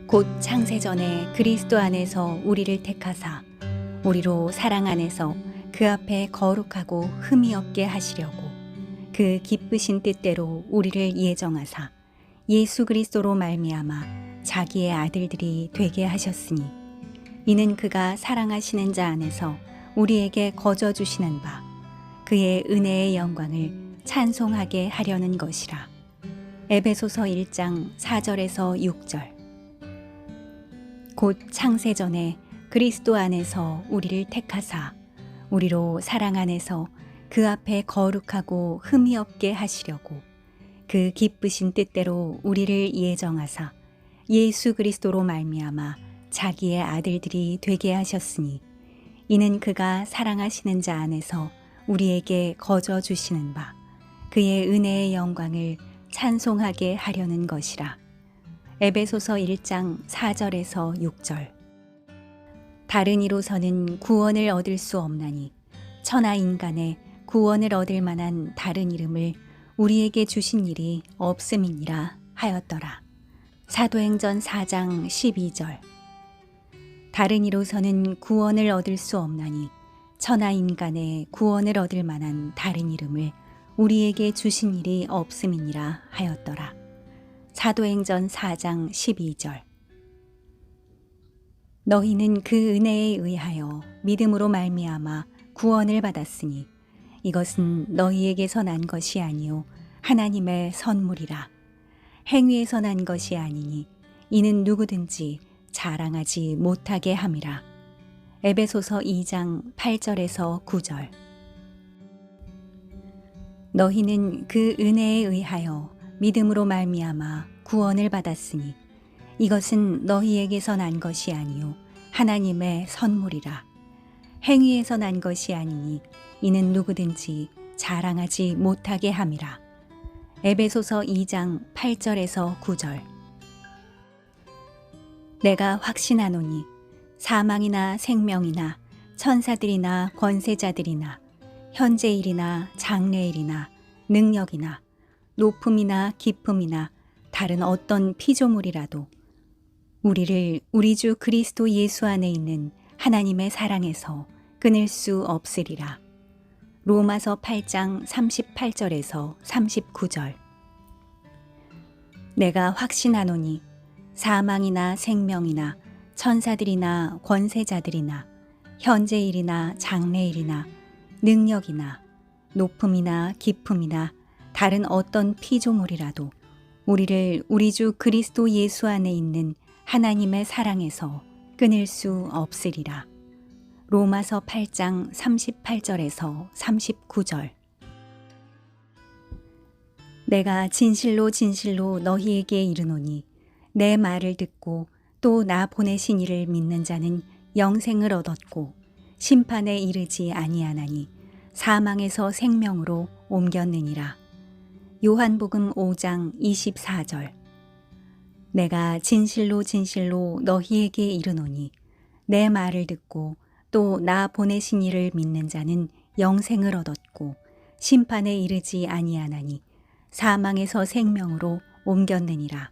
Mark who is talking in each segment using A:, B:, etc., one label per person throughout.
A: 곧 창세전에 그리스도 안에서 우리를 택하사 우리로 사랑 안에서 그 앞에 거룩하고 흠이 없게 하시려고 그 기쁘신 뜻대로 우리를 예정하사 예수 그리스도로 말미암아 자기의 아들들이 되게 하셨으니 이는 그가 사랑하시는 자 안에서 우리에게 거저 주시는 바 그의 은혜의 영광을 찬송하게 하려는 것이라. 에베소서 1장 4절에서 6절. 곧 창세전에 그리스도 안에서 우리를 택하사 우리로 사랑 안에서 그 앞에 거룩하고 흠이 없게 하시려고 그 기쁘신 뜻대로 우리를 예정하사 예수 그리스도로 말미암아 자기의 아들들이 되게 하셨으니 이는 그가 사랑하시는 자 안에서 우리에게 거저 주시는 바 그의 은혜의 영광을 찬송하게 하려는 것이라. 에베소서 1장 4절에서 6절. 다른 이로서는 구원을 얻을 수 없나니 천하 인간의 구원을 얻을 만한 다른 이름을 우리에게 주신 일이 없음이니라 하였더라. 사도행전 4장 12절. 다른 이로서는 구원을 얻을 수 없나니 천하 인간의 구원을 얻을 만한 다른 이름을 우리에게 주신 일이 없음이니라 하였더라. 사도행전 4장 12절. 너희는 그 은혜에 의하여 믿음으로 말미암아 구원을 받았으니 이것은 너희에게서 난 것이 아니요 하나님의 선물이라. 행위에서 난 것이 아니니 이는 누구든지 자랑하지 못하게 함이라. 에베소서 2장 8절에서 9절. 너희는 그 은혜에 의하여 믿음으로 말미암아 구원을 받았으니 이것은 너희에게서 난 것이 아니요 하나님의 선물이라. 행위에서 난 것이 아니니 이는 누구든지 자랑하지 못하게 함이라. 에베소서 2장 8절에서 9절. 내가 확신하노니 사망이나 생명이나 천사들이나 권세자들이나 현재일이나 장래일이나 능력이나 높음이나 깊음이나 다른 어떤 피조물이라도 우리를 우리 주 그리스도 예수 안에 있는 하나님의 사랑에서 끊을 수 없으리라. 로마서 8장 38절에서 39절. 내가 확신하노니 사망이나 생명이나 천사들이나 권세자들이나 현재일이나 장래일이나 능력이나 높음이나 깊음이나 다른 어떤 피조물이라도 우리를 우리 주 그리스도 예수 안에 있는 하나님의 사랑에서 끊을 수 없으리라. 로마서 8장 38절에서 39절. 내가 진실로 진실로 너희에게 이르노니 내 말을 듣고 또 나 보내신 이를 믿는 자는 영생을 얻었고 심판에 이르지 아니하나니 사망에서 생명으로 옮겼느니라. 요한복음 5장 24절. 내가 진실로 진실로 너희에게 이르노니 내 말을 듣고 또 나 보내신 이를 믿는 자는 영생을 얻었고 심판에 이르지 아니하나니 사망에서 생명으로 옮겼느니라.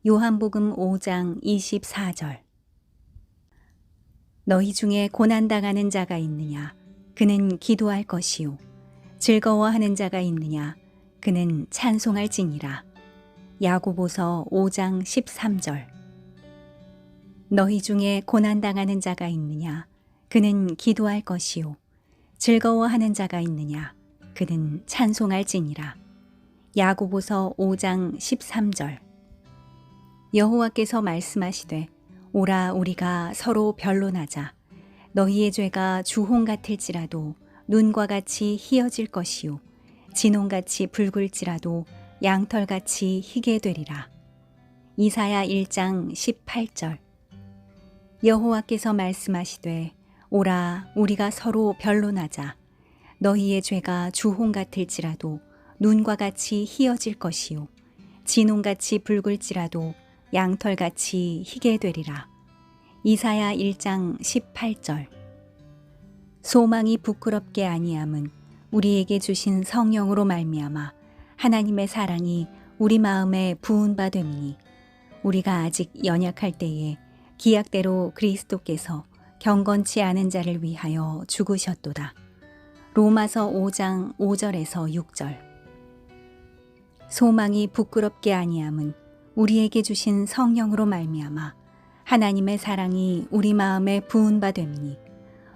A: 요한복음 5장 24절. 너희 중에 고난당하는 자가 있느냐? 그는 기도할 것이요. 즐거워하는 자가 있느냐? 그는 찬송할지니라. 야고보서 5장 13절. 너희 중에 고난당하는 자가 있느냐? 그는 기도할 것이요. 즐거워하는 자가 있느냐? 그는 찬송할지니라. 야고보서 5장 13절. 여호와께서 말씀하시되 오라 우리가 서로 변론하자. 너희의 죄가 주홍 같을지라도 눈과 같이 희어질 것이요 진홍같이 붉을지라도 양털같이 희게 되리라. 이사야 1장 18절. 여호와께서 말씀하시되 오라 우리가 서로 변론하자. 너희의 죄가 주홍 같을지라도 눈과 같이 희어질 것이요 진홍같이 붉을지라도 양털같이 희게 되리라. 이사야 1장 18절. 소망이 부끄럽게 아니함은 우리에게 주신 성령으로 말미암아 하나님의 사랑이 우리 마음에 부은 바 됨이니 우리가 아직 연약할 때에 기약대로 그리스도께서 경건치 않은 자를 위하여 죽으셨도다. 로마서 5장 5절에서 6절. 소망이 부끄럽게 아니함은 우리에게 주신 성령으로 말미암아 하나님의 사랑이 우리 마음에 부은 바 됨이니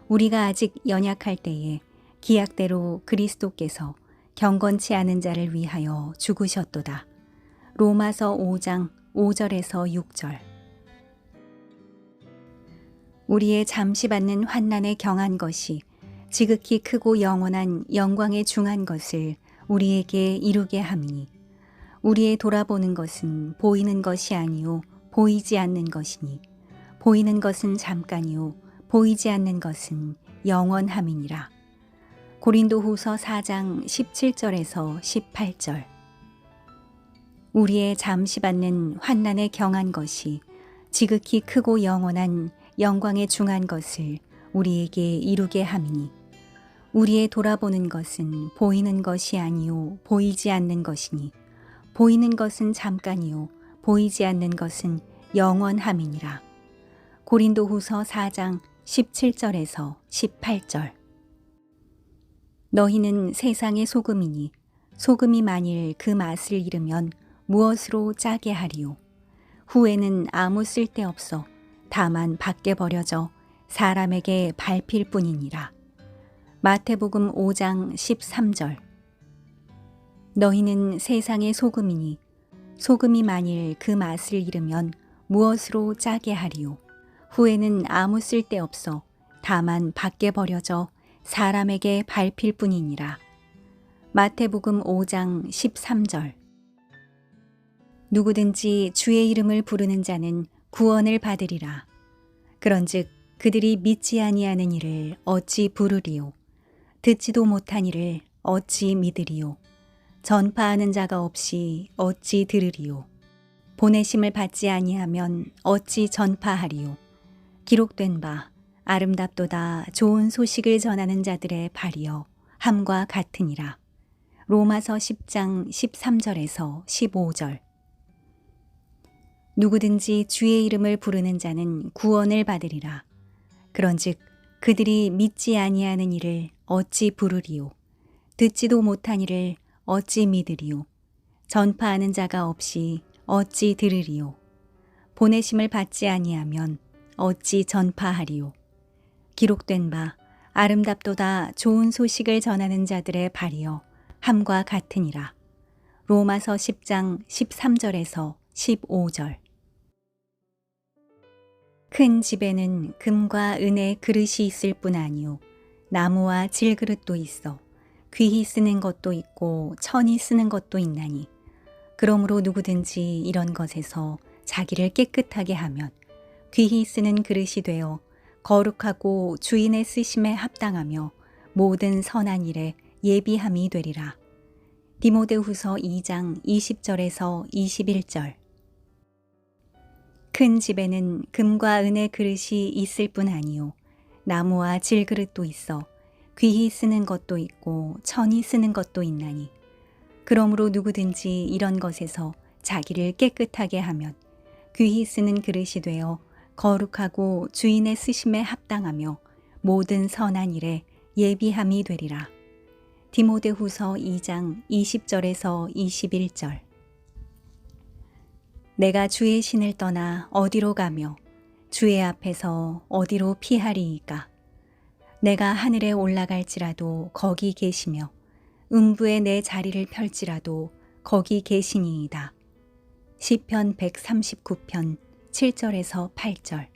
A: 우리가 아직 연약할 때에 기약대로 그리스도께서 경건치 않은 자를 위하여 죽으셨도다. 로마서 5장 5절에서 6절. 우리의 잠시 받는 환난에 경한 것이 지극히 크고 영원한 영광에 중한 것을 우리에게 이루게 함이니 우리의 돌아보는 것은 보이는 것이 아니요 보이지 않는 것이니 보이는 것은 잠깐이요 보이지 않는 것은 영원함이니라. 고린도후서 4장 17절에서 18절. 우리의 잠시 받는 환난에 경한 것이 지극히 크고 영원한 영광에 중한 것을 우리에게 이루게 함이니 우리의 돌아보는 것은 보이는 것이 아니요 보이지 않는 것이니 보이는 것은 잠깐이요 보이지 않는 것은 영원함이니라. 고린도후서 4장 17절에서 18절. 너희는 세상의 소금이니 소금이 만일 그 맛을 잃으면 무엇으로 짜게 하리요. 후에는 아무 쓸데없어 다만 밖에 버려져 사람에게 밟힐 뿐이니라. 마태복음 5장 13절. 너희는 세상의 소금이니 소금이 만일 그 맛을 잃으면 무엇으로 짜게 하리요. 후에는 아무 쓸데없어 다만 밖에 버려져 사람에게 밟힐 뿐이니라. 마태복음 5장 13절. 누구든지 주의 이름을 부르는 자는 구원을 받으리라. 그런즉 그들이 믿지 아니하는 이를 어찌 부르리요. 듣지도 못한 이를 어찌 믿으리요. 전파하는 자가 없이 어찌 들으리요. 보내심을 받지 아니하면 어찌 전파하리요. 기록된 바 아름답도다 좋은 소식을 전하는 자들의 발이여 함과 같으니라. 로마서 10장 13절에서 15절. 누구든지 주의 이름을 부르는 자는 구원을 받으리라. 그런즉 그들이 믿지 아니하는 이를 어찌 부르리요. 듣지도 못한 이를 어찌 믿으리요. 전파하는 자가 없이 어찌 들으리요. 보내심을 받지 아니하면 어찌 전파하리요. 기록된 바 아름답도다 좋은 소식을 전하는 자들의 발이여 함과 같으니라. 로마서 10장 13절에서 15절. 큰 집에는 금과 은의 그릇이 있을 뿐 아니요 나무와 질그릇도 있어 귀히 쓰는 것도 있고 천히 쓰는 것도 있나니 그러므로 누구든지 이런 것에서 자기를 깨끗하게 하면 귀히 쓰는 그릇이 되어 거룩하고 주인의 쓰심에 합당하며 모든 선한 일에 예비함이 되리라. 디모데후서 2장 20절에서 21절. 큰 집에는 금과 은의 그릇이 있을 뿐 아니요 나무와 질그릇도 있어 귀히 쓰는 것도 있고 천히 쓰는 것도 있나니 그러므로 누구든지 이런 것에서 자기를 깨끗하게 하면 귀히 쓰는 그릇이 되어 거룩하고 주인의 쓰심에 합당하며 모든 선한 일에 예비함이 되리라. 디모데후서 2장 20절에서 21절. 내가 주의 신을 떠나 어디로 가며 주의 앞에서 어디로 피하리이까. 내가 하늘에 올라갈지라도 거기 계시며 음부에 내 자리를 펼지라도 거기 계시니이다. 시편 139편 7절에서 8절.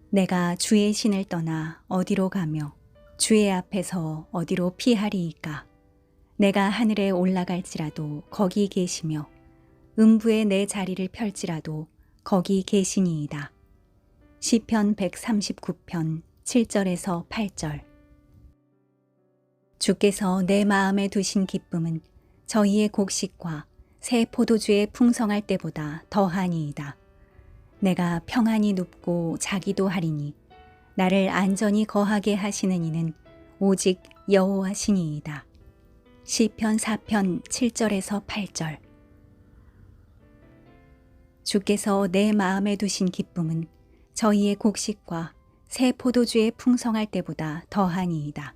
A: 내가 주의 신을 떠나 어디로 가며 주의 앞에서 어디로 피하리이까. 내가 하늘에 올라갈지라도 거기 계시며 음부에 내 자리를 펼지라도 거기 계시니이다. 시편 139편 7절에서 8절. 주께서 내 마음에 두신 기쁨은 저희의 곡식과 새 포도주의 풍성할 때보다 더하니이다. 내가 평안히 눕고 자기도 하리니 나를 안전히 거하게 하시는 이는 오직 여호와시니이다. 시편 4편 7절에서 8절. 주께서 내 마음에 두신 기쁨은 저희의 곡식과 새 포도주의 풍성할 때보다 더하니이다.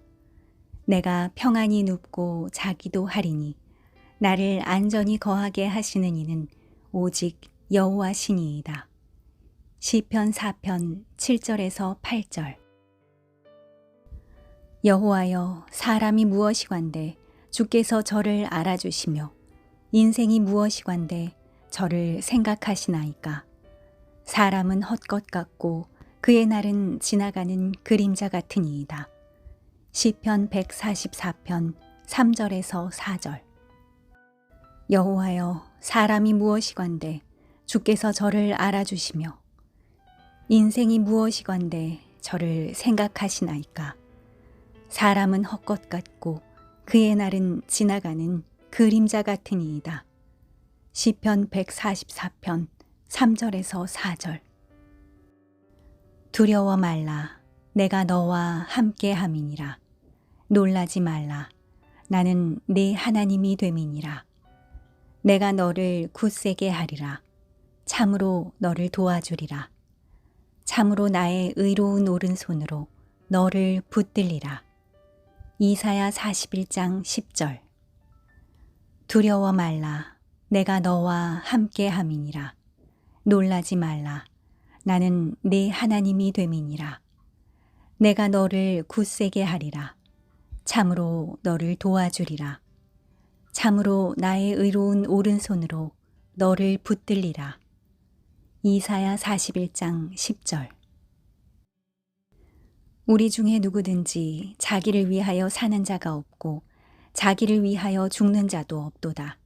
A: 내가 평안히 눕고 자기도 하리니 나를 안전히 거하게 하시는 이는 오직 여호와시니이다. 시편 4편 7절에서 8절. 여호와여, 사람이 무엇이관대 주께서 저를 알아주시며 인생이 무엇이관대 저를 생각하시나이까. 사람은 헛것 같고 그의 날은 지나가는 그림자 같으니이다. 시편 144편 3절에서 4절. 여호와여, 사람이 무엇이관대 주께서 저를 알아주시며 인생이 무엇이관대 저를 생각하시나이까. 사람은 헛것 같고 그의 날은 지나가는 그림자 같으니이다. 시편 144편 3절에서 4절. 두려워 말라. 내가 너와 함께함이니라. 놀라지 말라. 나는 네 하나님이 됨이니라. 내가 너를 굳세게 하리라. 참으로 너를 도와주리라. 참으로 나의 의로운 오른손으로 너를 붙들리라. 이사야 41장 10절. 두려워 말라. 내가 너와 함께함이니라. 놀라지 말라. 나는 네 하나님이 됨이니라. 내가 너를 굳세게 하리라. 참으로 너를 도와주리라. 참으로 나의 의로운 오른손으로 너를 붙들리라. 이사야 41장 10절. 우리 중에 누구든지 자기를 위하여 사는 자가 없고 자기를 위하여 죽는 자도 없도다.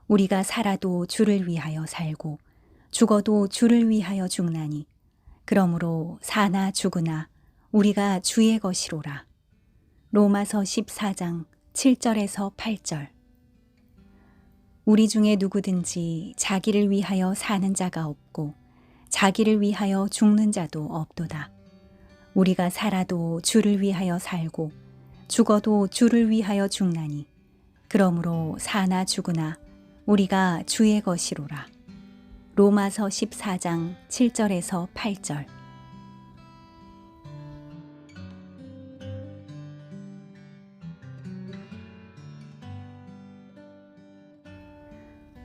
A: 우리가 살아도 주를 위하여 살고 죽어도 주를 위하여 죽나니 그러므로 사나 죽으나 우리가 주의 것이로라. 로마서 14장 7절에서 8절. 우리 중에 누구든지 자기를 위하여 사는 자가 없고 자기를 위하여 죽는 자도 없도다. 우리가 살아도 주를 위하여 살고 죽어도 주를 위하여 죽나니 그러므로 사나 죽으나 우리가 주의 것이로라. 로마서 14장 7절에서 8절.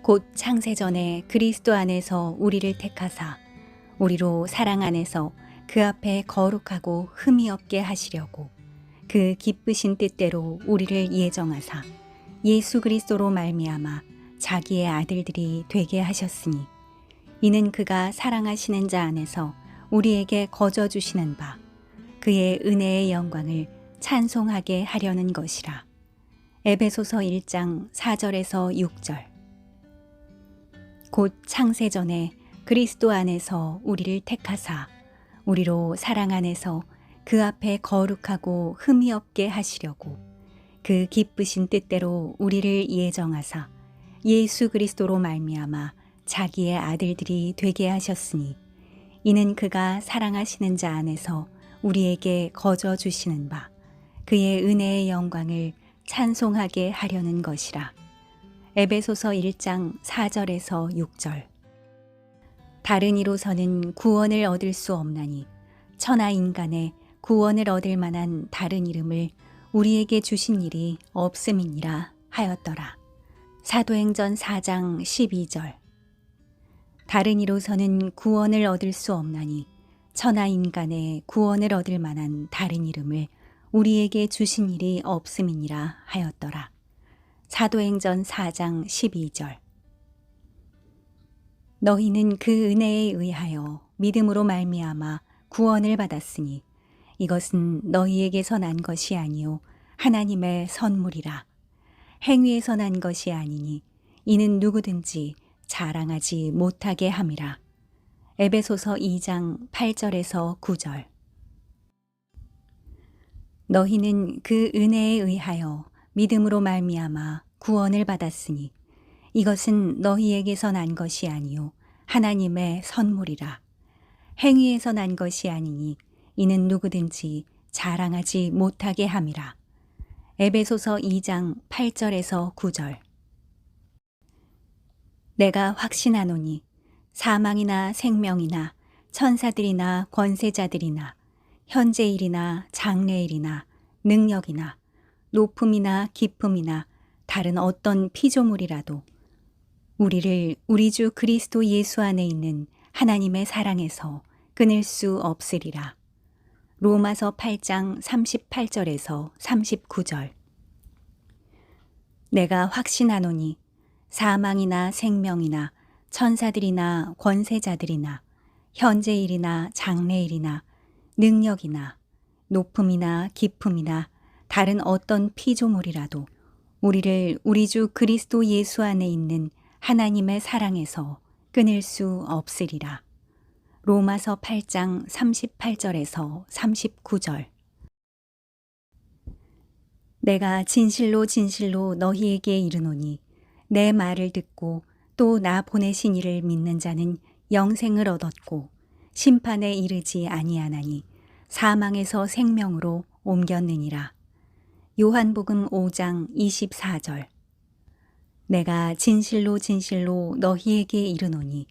A: 곧 창세전에 그리스도 안에서 우리를 택하사 우리로 사랑 안에서 그 앞에 거룩하고 흠이 없게 하시려고 그 기쁘신 뜻대로 우리를 예정하사 예수 그리스도로 말미암아 자기의 아들들이 되게 하셨으니 이는 그가 사랑하시는 자 안에서 우리에게 거저 주시는 바 그의 은혜의 영광을 찬송하게 하려는 것이라. 에베소서 1장 4절에서 6절. 곧 창세전에 그리스도 안에서 우리를 택하사 우리로 사랑 안에서 그 앞에 거룩하고 흠이 없게 하시려고 그 기쁘신 뜻대로 우리를 예정하사 예수 그리스도로 말미암아 자기의 아들들이 되게 하셨으니 이는 그가 사랑하시는 자 안에서 우리에게 거저 주시는 바 그의 은혜의 영광을 찬송하게 하려는 것이라. 에베소서 1장 4절에서 6절. 다른 이로서는 구원을 얻을 수 없나니 천하 인간의 구원을 얻을 만한 다른 이름을 우리에게 주신 일이 없음이니라 하였더라. 사도행전 4장 12절. 다른 이로서는 구원을 얻을 수 없나니 천하 인간의 구원을 얻을 만한 다른 이름을 우리에게 주신 일이 없음이니라 하였더라. 사도행전 4장 12절. 너희는 그 은혜에 의하여 믿음으로 말미암아 구원을 받았으니 이것은 너희에게서 난 것이 아니요 하나님의 선물이라. 행위에서 난 것이 아니니 이는 누구든지 자랑하지 못하게 함이라. 에베소서 2장 8절에서 9절. 너희는 그 은혜에 의하여 믿음으로 말미암아 구원을 받았으니 이것은 너희에게서 난 것이 아니요 하나님의 선물이라. 행위에서 난 것이 아니니 이는 누구든지 자랑하지 못하게 함이라. 에베소서 2장 8절에서 9절. 내가 확신하노니 사망이나 생명이나 천사들이나 권세자들이나 현재일이나 장래일이나 능력이나 높음이나 깊음이나 다른 어떤 피조물이라도 우리를 우리 주 그리스도 예수 안에 있는 하나님의 사랑에서 끊을 수 없으리라. 로마서 8장 38절에서 39절. 내가 확신하노니 사망이나 생명이나 천사들이나 권세자들이나 현재일이나 장래일이나 능력이나 높음이나 깊음이나 다른 어떤 피조물이라도 우리를 우리 주 그리스도 예수 안에 있는 하나님의 사랑에서 끊을 수 없으리라. 로마서 8장 38절에서 39절. 내가 진실로 진실로 너희에게 이르노니 내 말을 듣고 또 나 보내신 이를 믿는 자는 영생을 얻었고 심판에 이르지 아니하나니 사망에서 생명으로 옮겼느니라. 요한복음 5장 24절. 내가 진실로 진실로 너희에게 이르노니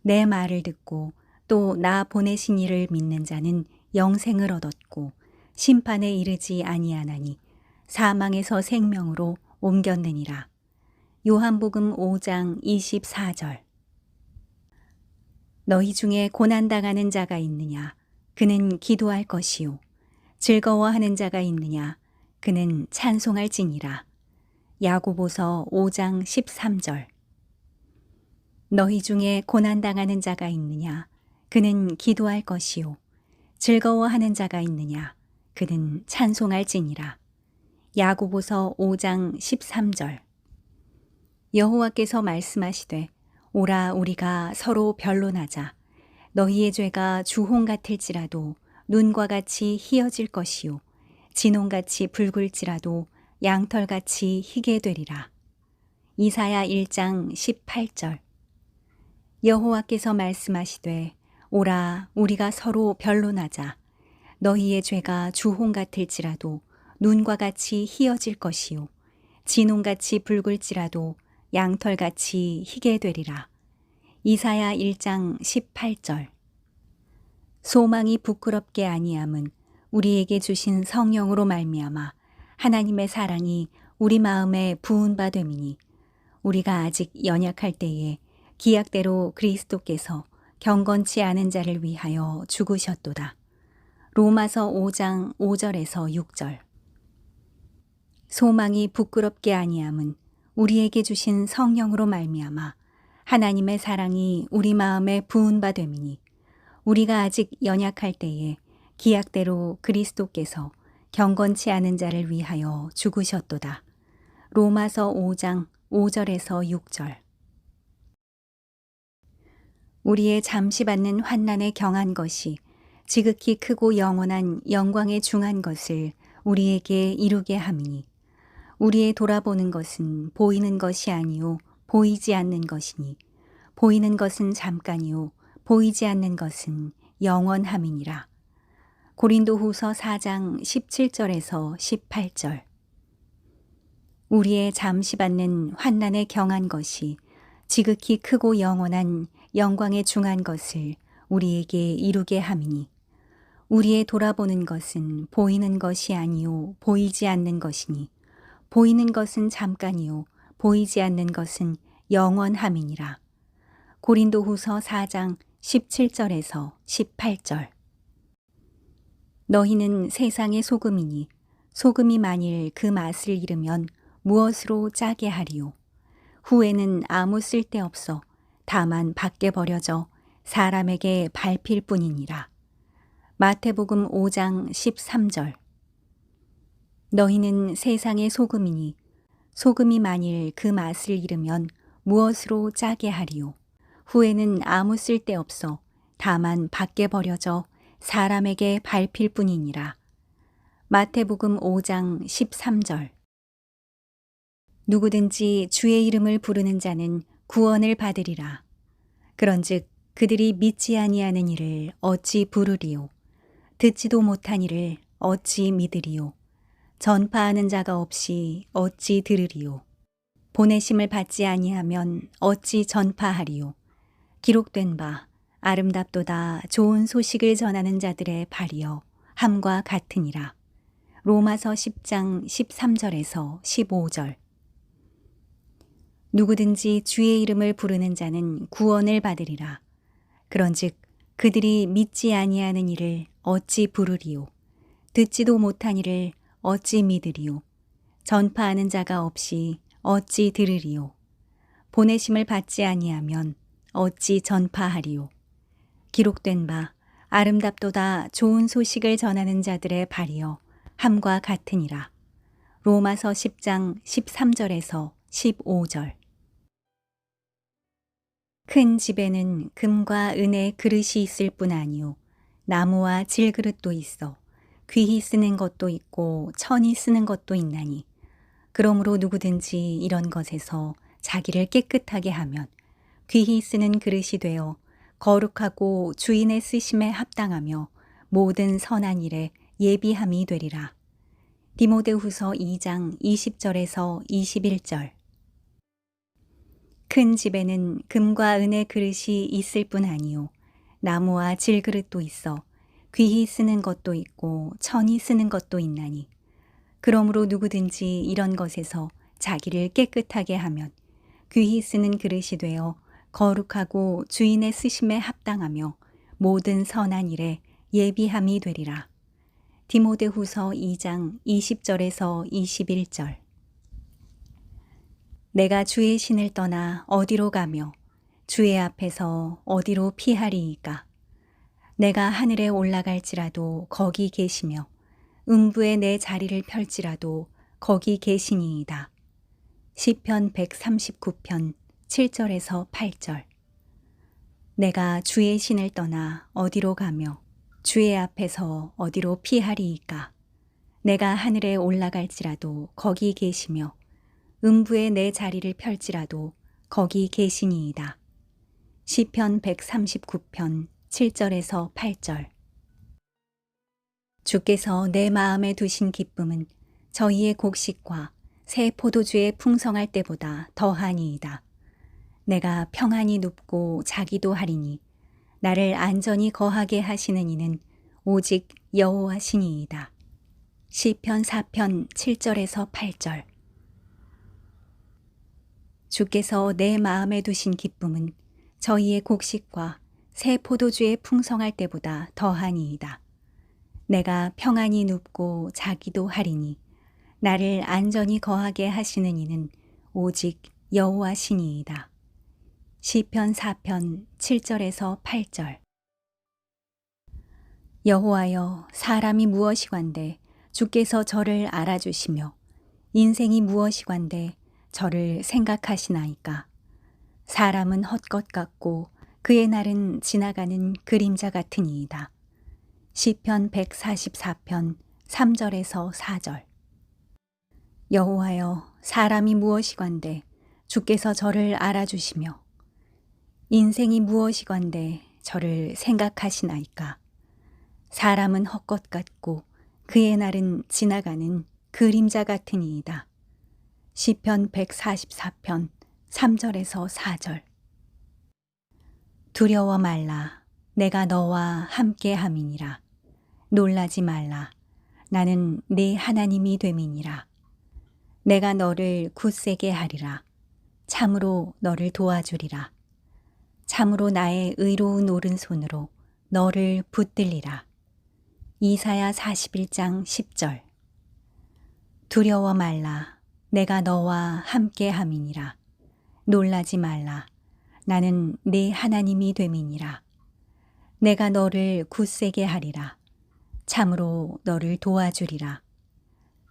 A: 내 말을 듣고 또 나 보내신 이를 믿는 자는 영생을 얻었고 심판에 이르지 아니하나니 사망에서 생명으로 옮겼느니라. 요한복음 5장 24절. 너희 중에 고난당하는 자가 있느냐? 그는 기도할 것이요. 즐거워하는 자가 있느냐? 그는 찬송할지니라. 야고보서 5장 13절. 너희 중에 고난당하는 자가 있느냐? 그는 기도할 것이요. 즐거워하는 자가 있느냐? 그는 찬송할지니라. 야고보서 5장 13절. 여호와께서 말씀하시되 오라 우리가 서로 변론하자. 너희의 죄가 주홍 같을지라도 눈과 같이 희어질 것이요 진홍같이 붉을지라도 양털같이 희게 되리라. 이사야 1장 18절. 여호와께서 말씀하시되 오라 우리가 서로 변론하자. 너희의 죄가 주홍 같을지라도 눈과 같이 희어질 것이요 진홍같이 붉을지라도 양털같이 희게 되리라. 이사야 1장 18절. 소망이 부끄럽게 아니함은 우리에게 주신 성령으로 말미암아 하나님의 사랑이 우리 마음에 부은 바 됨이니 우리가 아직 연약할 때에 기약대로 그리스도께서 경건치 않은 자를 위하여 죽으셨도다. 로마서 5장 5절에서 6절. 소망이 부끄럽게 아니함은 우리에게 주신 성령으로 말미암아 하나님의 사랑이 우리 마음에 부은 바 됨이니 우리가 아직 연약할 때에 기약대로 그리스도께서 경건치 않은 자를 위하여 죽으셨도다. 로마서 5장 5절에서 6절. 우리의 잠시 받는 환난에 경한 것이 지극히 크고 영원한 영광에 중한 것을 우리에게 이루게 함이니 우리의 돌아보는 것은 보이는 것이 아니요 보이지 않는 것이니 보이는 것은 잠깐이요 보이지 않는 것은 영원함이니라. 고린도후서 4장 17절에서 18절. 우리의 잠시 받는 환난에 경한 것이 지극히 크고 영원한 영광에 중한 것을 우리에게 이루게 함이니 우리의 돌아보는 것은 보이는 것이 아니요 보이지 않는 것이니 보이는 것은 잠깐이요 보이지 않는 것은 영원함이니라. 고린도후서 4장 17절에서 18절. 너희는 세상의 소금이니 소금이 만일 그 맛을 잃으면 무엇으로 짜게 하리요? 후에는 아무 쓸데없어 다만 밖에 버려져 사람에게 밟힐 뿐이니라. 마태복음 5장 13절. 너희는 세상의 소금이니 소금이 만일 그 맛을 잃으면 무엇으로 짜게 하리요? 후에는 아무 쓸데없어 다만 밖에 버려져 사람에게 밟힐 뿐이니라. 마태복음 5장 13절. 누구든지 주의 이름을 부르는 자는 구원을 받으리라. 그런즉 그들이 믿지 아니하는 이를 어찌 부르리요? 듣지도 못한 이를 어찌 믿으리요? 전파하는 자가 없이 어찌 들으리요? 보내심을 받지 아니하면 어찌 전파하리요? 기록된 바 아름답도다 좋은 소식을 전하는 자들의 발이여 함과 같으니라. 로마서 10장 13절에서 15절. 누구든지 주의 이름을 부르는 자는 구원을 받으리라. 그런즉 그들이 믿지 아니하는 이를 어찌 부르리요? 듣지도 못한 이를 어찌 믿으리요? 전파하는 자가 없이 어찌 들으리요? 보내심을 받지 아니하면 어찌 전파하리요? 기록된 바 아름답도다 좋은 소식을 전하는 자들의 발이여 함과 같으니라. 로마서 10장 13절에서 15절. 큰 집에는 금과 은의 그릇이 있을 뿐 아니요 나무와 질그릇도 있어 귀히 쓰는 것도 있고 천히 쓰는 것도 있나니 그러므로 누구든지 이런 것에서 자기를 깨끗하게 하면 귀히 쓰는 그릇이 되어 거룩하고 주인의 쓰심에 합당하며 모든 선한 일에 예비함이 되리라. 디모데후서 2장 20절에서 21절. 큰 집에는 금과 은의 그릇이 있을 뿐 아니요 나무와 질그릇도 있어 귀히 쓰는 것도 있고 천히 쓰는 것도 있나니 그러므로 누구든지 이런 것에서 자기를 깨끗하게 하면 귀히 쓰는 그릇이 되어 거룩하고 주인의 쓰심에 합당하며 모든 선한 일에 예비함이 되리라. 디모데후서 2장 20절에서 21절. 내가 주의 신을 떠나 어디로 가며 주의 앞에서 어디로 피하리이까? 내가 하늘에 올라갈지라도 거기 계시며 음부에 내 자리를 펼지라도 거기 계시니이다. 시편 139편 7절에서 8절. 내가 주의 신을 떠나 어디로 가며 주의 앞에서 어디로 피하리이까? 내가 하늘에 올라갈지라도 거기 계시며 음부에 내 자리를 펼지라도 거기 계시니이다. 시편 139편 7절에서 8절. 주께서 내 마음에 두신 기쁨은 저희의 곡식과 새 포도주의 풍성할 때보다 더하니이다. 내가 평안히 눕고 자기도 하리니 나를 안전히 거하게 하시는 이는 오직 여호와시니이다. 시편 4편 7절에서 8절. 주께서 내 마음에 두신 기쁨은 저희의 곡식과 새 포도주의 풍성할 때보다 더하니이다. 내가 평안히 눕고 자기도 하리니 나를 안전히 거하게 하시는 이는 오직 여호와시니이다. 시편 4편 7절에서 8절. 여호와여, 사람이 무엇이관대 주께서 저를 알아주시며 인생이 무엇이관대 저를 생각하시나이까? 사람은 헛것 같고 그의 날은 지나가는 그림자 같으니이다. 시편 144편 3절에서 4절. 여호와여, 사람이 무엇이관대 주께서 저를 알아주시며 인생이 무엇이건데 저를 생각하시나이까? 사람은 헛것 같고 그의 날은 지나가는 그림자 같으니이다. 시편 144편 3절에서 4절. 두려워 말라. 내가 너와 함께 함이니라. 놀라지 말라. 나는 네 하나님이 됨이니라. 내가 너를 굳세게 하리라. 참으로 너를 도와주리라. 참으로 나의 의로운 오른손으로 너를 붙들리라. 이사야 41장 10절. 두려워 말라. 내가 너와 함께 함이니라. 놀라지 말라. 나는 네 하나님이 됨이니라. 내가 너를 굳세게 하리라. 참으로 너를 도와주리라.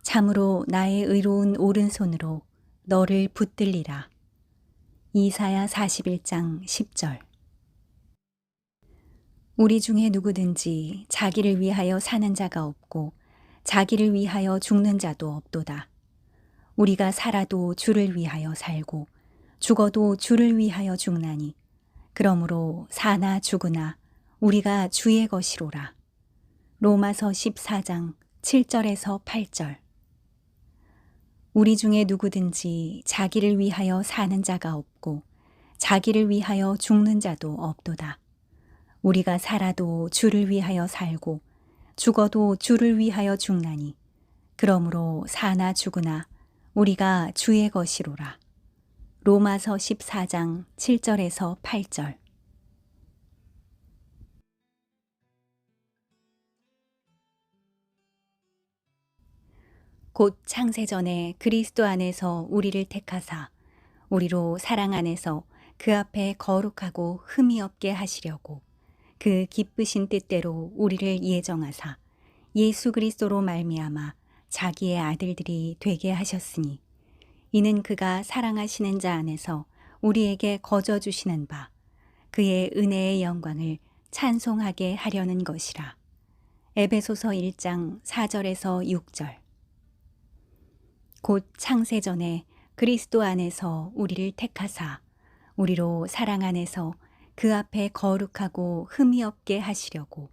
A: 참으로 나의 의로운 오른손으로 너를 붙들리라. 이사야 41장 10절. 우리 중에 누구든지 자기를 위하여 사는 자가 없고 자기를 위하여 죽는 자도 없도다. 우리가 살아도 주를 위하여 살고 죽어도 주를 위하여 죽나니 그러므로 사나 죽으나 우리가 주의 것이로라. 로마서 14장 7절에서 8절. 우리 중에 누구든지 자기를 위하여 사는 자가 없고 자기를 위하여 죽는 자도 없도다. 우리가 살아도 주를 위하여 살고 죽어도 주를 위하여 죽나니 그러므로 사나 죽으나 우리가 주의 것이로라. 로마서 14장 7절에서 8절. 곧 창세전에 그리스도 안에서 우리를 택하사 우리로 사랑 안에서 그 앞에 거룩하고 흠이 없게 하시려고 그 기쁘신 뜻대로 우리를 예정하사 예수 그리스도로 말미암아 자기의 아들들이 되게 하셨으니 이는 그가 사랑하시는 자 안에서 우리에게 거저 주시는 바 그의 은혜의 영광을 찬송하게 하려는 것이라. 에베소서 1장 4절에서 6절. 곧 창세전에 그리스도 안에서 우리를 택하사 우리로 사랑 안에서 그 앞에 거룩하고 흠이 없게 하시려고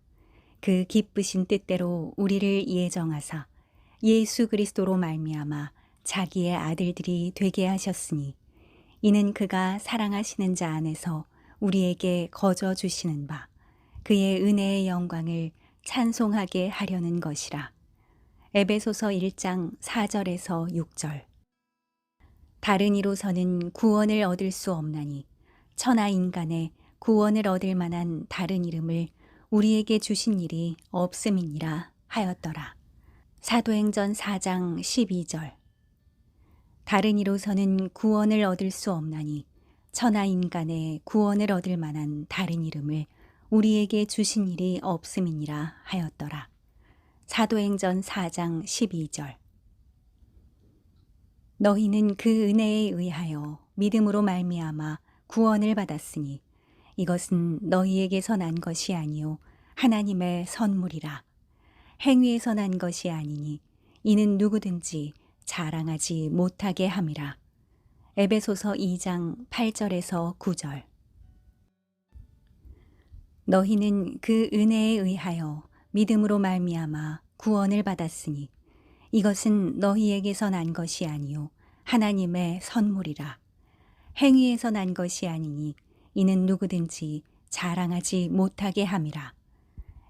A: 그 기쁘신 뜻대로 우리를 예정하사 예수 그리스도로 말미암아 자기의 아들들이 되게 하셨으니 이는 그가 사랑하시는 자 안에서 우리에게 거저 주시는 바 그의 은혜의 영광을 찬송하게 하려는 것이라. 에베소서 1장 4절에서 6절. 다른 이로서는 구원을 얻을 수 없나니 천하 인간의 구원을 얻을 만한 다른 이름을 우리에게 주신 일이 없음이니라 하였더라. 사도행전 4장 12절. 다른 이로서는 구원을 얻을 수 없나니 천하 인간의 구원을 얻을 만한 다른 이름을 우리에게 주신 일이 없음이니라 하였더라. 사도행전 4장 12절. 너희는 그 은혜에 의하여 믿음으로 말미암아 구원을 받았으니 이것은 너희에게서 난 것이 아니요 하나님의 선물이라. 행위에서 난 것이 아니니 이는 누구든지 자랑하지 못하게 함이라. 에베소서 2장 8절에서 9절. 너희는 그 은혜에 의하여 믿음으로 말미암아 구원을 받았으니 이것은 너희에게서 난 것이 아니요 하나님의 선물이라. 행위에서 난 것이 아니니 이는 누구든지 자랑하지 못하게 함이라.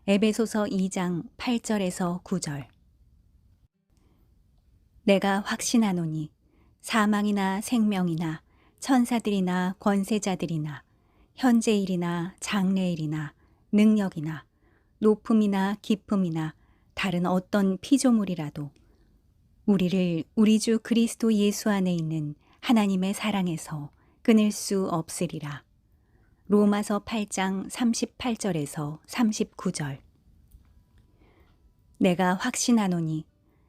A: 에베소서 2장 8절에서 9절. 내가 확신하노니 사망이나 생명이나 천사들이나 권세자들이나 현재일이나 장래일이나 능력이나 높음이나 깊음이나 다른 어떤 피조물이라도 우리를 우리 주 그리스도 예수 안에 있는 하나님의 사랑에서 끊을 수 없으리라. 로마서 8장 38절에서 39절. 내가 확신하노니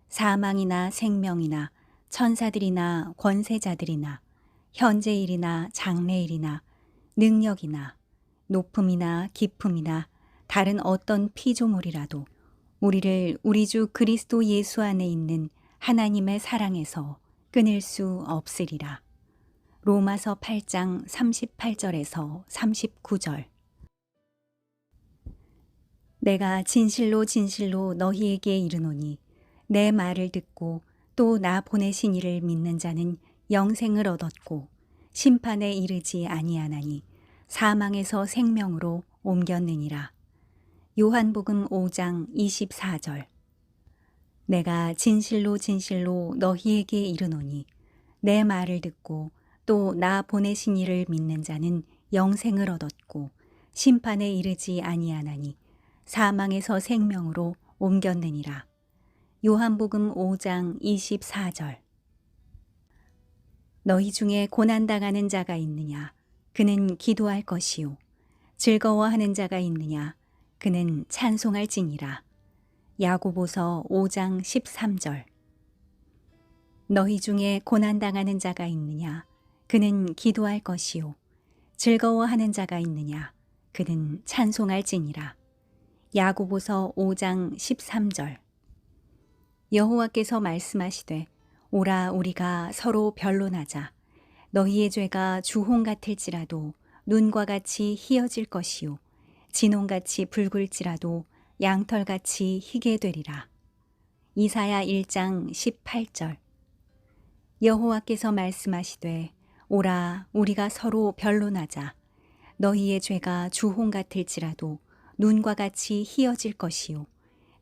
A: 사망이나 생명이나 천사들이나 권세자들이나 현재일이나 장래일이나 능력이나 높음이나 깊음이나 다른 어떤 피조물이라도 우리를 우리 주 그리스도 예수 안에 있는 하나님의 사랑에서 끊을 수 없으리라. 로마서 8장 38절에서 39절. 내가 진실로 진실로 너희에게 이르노니 내 말을 듣고 또 나 보내신 이를 믿는 자는 영생을 얻었고 심판에 이르지 아니하나니 사망에서 생명으로 옮겼느니라. 요한복음 5장 24절. 내가 진실로 진실로 너희에게 이르노니 내 말을 듣고 또 나 보내신 이를 믿는 자는 영생을 얻었고 심판에 이르지 아니하나니 사망에서 생명으로 옮겼느니라. 요한복음 5장 24절. 너희 중에 고난당하는 자가 있느냐? 그는 기도할 것이요. 즐거워하는 자가 있느냐? 그는 찬송할지니라. 야고보서 5장 13절. 너희 중에 고난당하는 자가 있느냐? 그는 기도할 것이요. 즐거워하는 자가 있느냐? 그는 찬송할지니라. 야고보서 5장 13절. 여호와께서 말씀하시되 오라 우리가 서로 변론하자. 너희의 죄가 주홍 같을지라도 눈과 같이 희어질 것이요 진홍같이 붉을지라도 양털같이 희게 되리라. 이사야 1장 18절. 여호와께서 말씀하시되 오라, 우리가 서로 변론하자. 너희의 죄가 주홍 같을지라도 눈과 같이 희어질 것이요